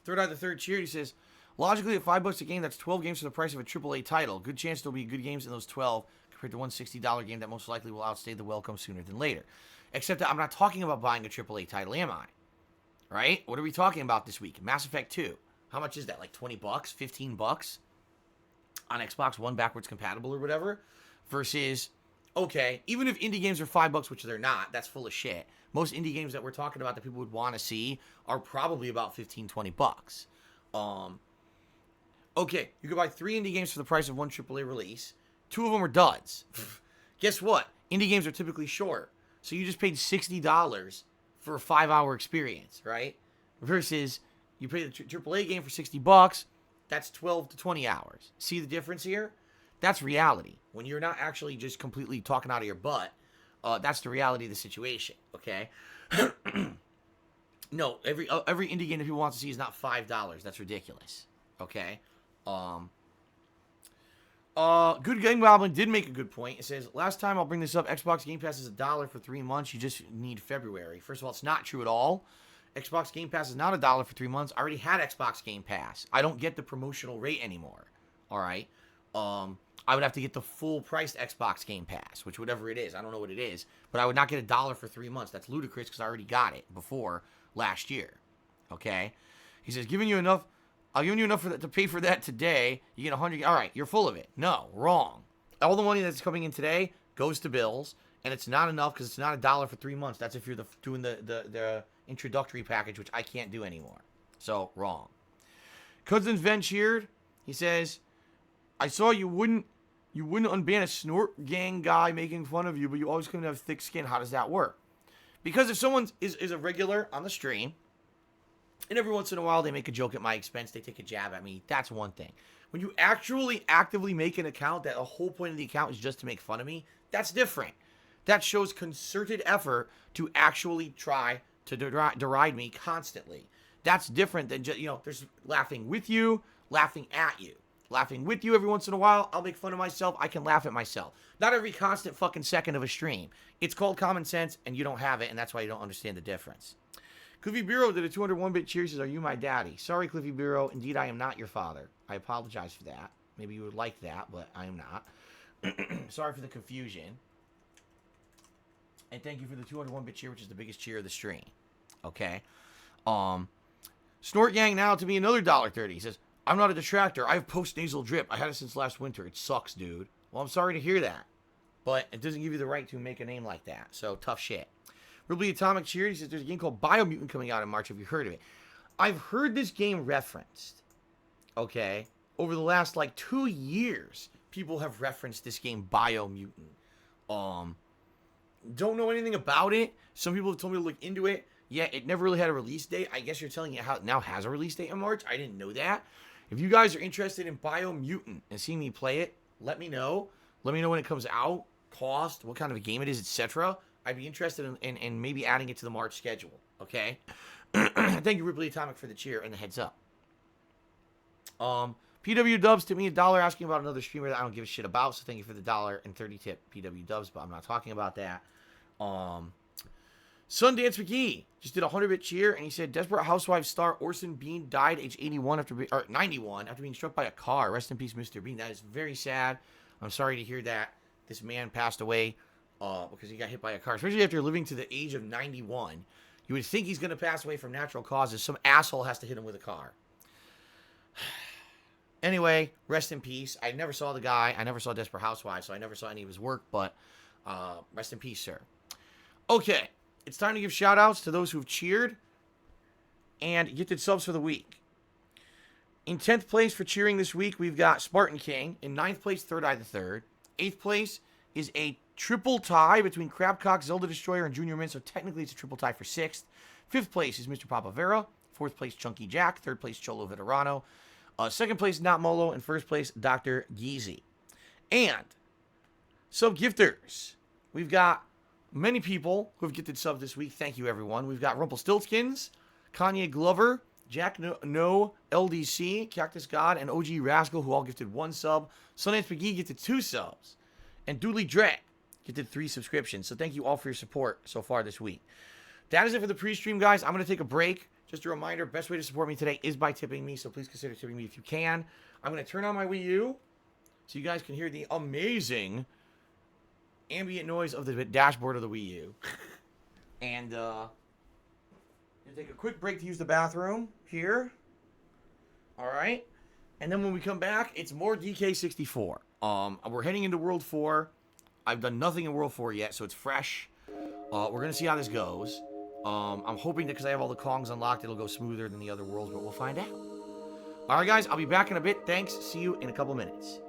Third Eye the Third cheered. He says, logically, at $5 a game, that's 12 games for the price of a AAA title. Good chance there'll be good games in those 12 compared to one $60 game that most likely will outstay the welcome sooner than later. Except that I'm not talking about buying a AAA title, am I? Right? What are we talking about this week? Mass Effect 2. How much is that? Like $20? $15? On Xbox One backwards compatible or whatever? Versus, okay, even if indie games are $5, which they're not, that's full of shit. Most indie games that we're talking about that people would want to see are probably about $15-20. Okay, you can buy 3 indie games for the price of one AAA release. 2 of them are duds. Guess what? Indie games are typically short. So you just paid $60 for a 5-hour experience, right? Versus you pay the AAA game for $60, that's 12 to 20 hours. See the difference here? That's reality. When you're not actually just completely talking out of your butt, that's the reality of the situation, okay? No, every indie game that people want to see is not $5. That's ridiculous, okay? Good Game Goblin did make a good point. It says, last time I'll bring this up, Xbox Game Pass is $1 for 3 months. You just need February. First of all, it's not true at all. Xbox Game Pass is not $1 for 3 months. I already had Xbox Game Pass. I don't get the promotional rate anymore. All right. I would have to get the full priced Xbox Game Pass, which whatever it is, I don't know what it is, but I would not get $1 for 3 months. That's ludicrous because I already got it before last year. Okay. He says, giving you enough. I'll give you enough for that, to pay for that today. You get 100. All right, you're full of it. No, wrong. All the money that's coming in today goes to bills, and it's not enough because it's not $1 for 3 months. That's if you're doing the introductory package, which I can't do anymore. So, wrong. Cousins Ven cheered. He says, I saw you wouldn't unban a snort gang guy making fun of you, but you always claim to have thick skin. How does that work? Because if someone is a regular on the stream, and every once in a while they make a joke at my expense, they take a jab at me, that's one thing. When you actually actively make an account that the whole point of the account is just to make fun of me, that's different. That shows concerted effort to actually try to deride me constantly. That's different than just, there's laughing with you, laughing at you. Laughing with you every once in a while, I'll make fun of myself, I can laugh at myself. Not every constant fucking second of a stream. It's called common sense, and you don't have it, and that's why you don't understand the difference. Cliffy Bureau did a 201-bit cheer. Says, are you my daddy? Sorry, Cliffy Bureau. Indeed, I am not your father. I apologize for that. Maybe you would like that, but I am not. Sorry for the confusion. And thank you for the 201-bit cheer, which is the biggest cheer of the stream. Okay. Snort Yang now to me another $1.30. He says, I'm not a detractor. I have post-nasal drip. I had it since last winter. It sucks, dude. Well, I'm sorry to hear that. But it doesn't give you the right to make a name like that. So, tough shit. Ruby Atomic cheered. He says, there's a game called Biomutant coming out in March. Have you heard of it? I've heard this game referenced. Okay. Over the last, 2 years, people have referenced this game, Biomutant. Don't know anything about it. Some people have told me to look into it. Yeah, it never really had a release date. I guess you're telling me how it now has a release date in March. I didn't know that. If you guys are interested in Biomutant and seeing me play it, let me know. Let me know when it comes out, cost, what kind of a game it is, etc. I'd be interested in maybe adding it to the March schedule, okay? Thank you, Ripley Atomic, for the cheer and the heads up. PW Dubs to me, $1 asking about another streamer that I don't give a shit about, so thank you for the $1.30 tip, PW Dubs, but I'm not talking about that. Sundance McGee just did a 100-bit cheer, and he said, Desperate Housewives star Orson Bean died age 91 or 91 after being struck by a car. Rest in peace, Mr. Bean. That is very sad. I'm sorry to hear that this man passed away because he got hit by a car, especially after living to the age of 91. You would think he's going to pass away from natural causes. Some asshole has to hit him with a car. Anyway, rest in peace. I never saw the guy. I never saw Desperate Housewives, so I never saw any of his work, but rest in peace, sir. Okay, it's time to give shout-outs to those who've cheered and gifted subs for the week. In 10th place for cheering this week, we've got Spartan King. In 9th place, Third Eye the Third. 8th place is a triple tie between Crabcock, Zelda Destroyer, and Junior Mint, so technically it's a triple tie for 6th. 5th place is Mr. Papavera. 4th place, Chunky Jack. 3rd place, Cholo Veterano. 2nd place, Not Molo. And 1st place, Dr. Geezy. And sub-gifters. We've got many people who have gifted subs this week. Thank you, everyone. We've got Rumpelstiltskins, Kanye Glover, Jack No, LDC, Cactus God, and OG Rascal, who all gifted 1 sub. Sundance McGee gifted 2 subs. And Dooley Drek gifted 3 subscriptions. So thank you all for your support so far this week. That is it for the pre-stream, guys. I'm going to take a break, Just a reminder, best way to support me today is by tipping me, so please consider tipping me if you can. I'm going to turn on my Wii U so you guys can hear the amazing ambient noise of the dashboard of the Wii U. And, take a quick break to use the bathroom here. Alright. And then when we come back, it's more DK64. We're heading into World 4. I've done nothing in World 4 yet, so it's fresh. We're going to see how this goes. I'm hoping that because I have all the Kongs unlocked, it'll go smoother than the other worlds, but we'll find out. Alright, guys, I'll be back in a bit. Thanks. See you in a couple minutes.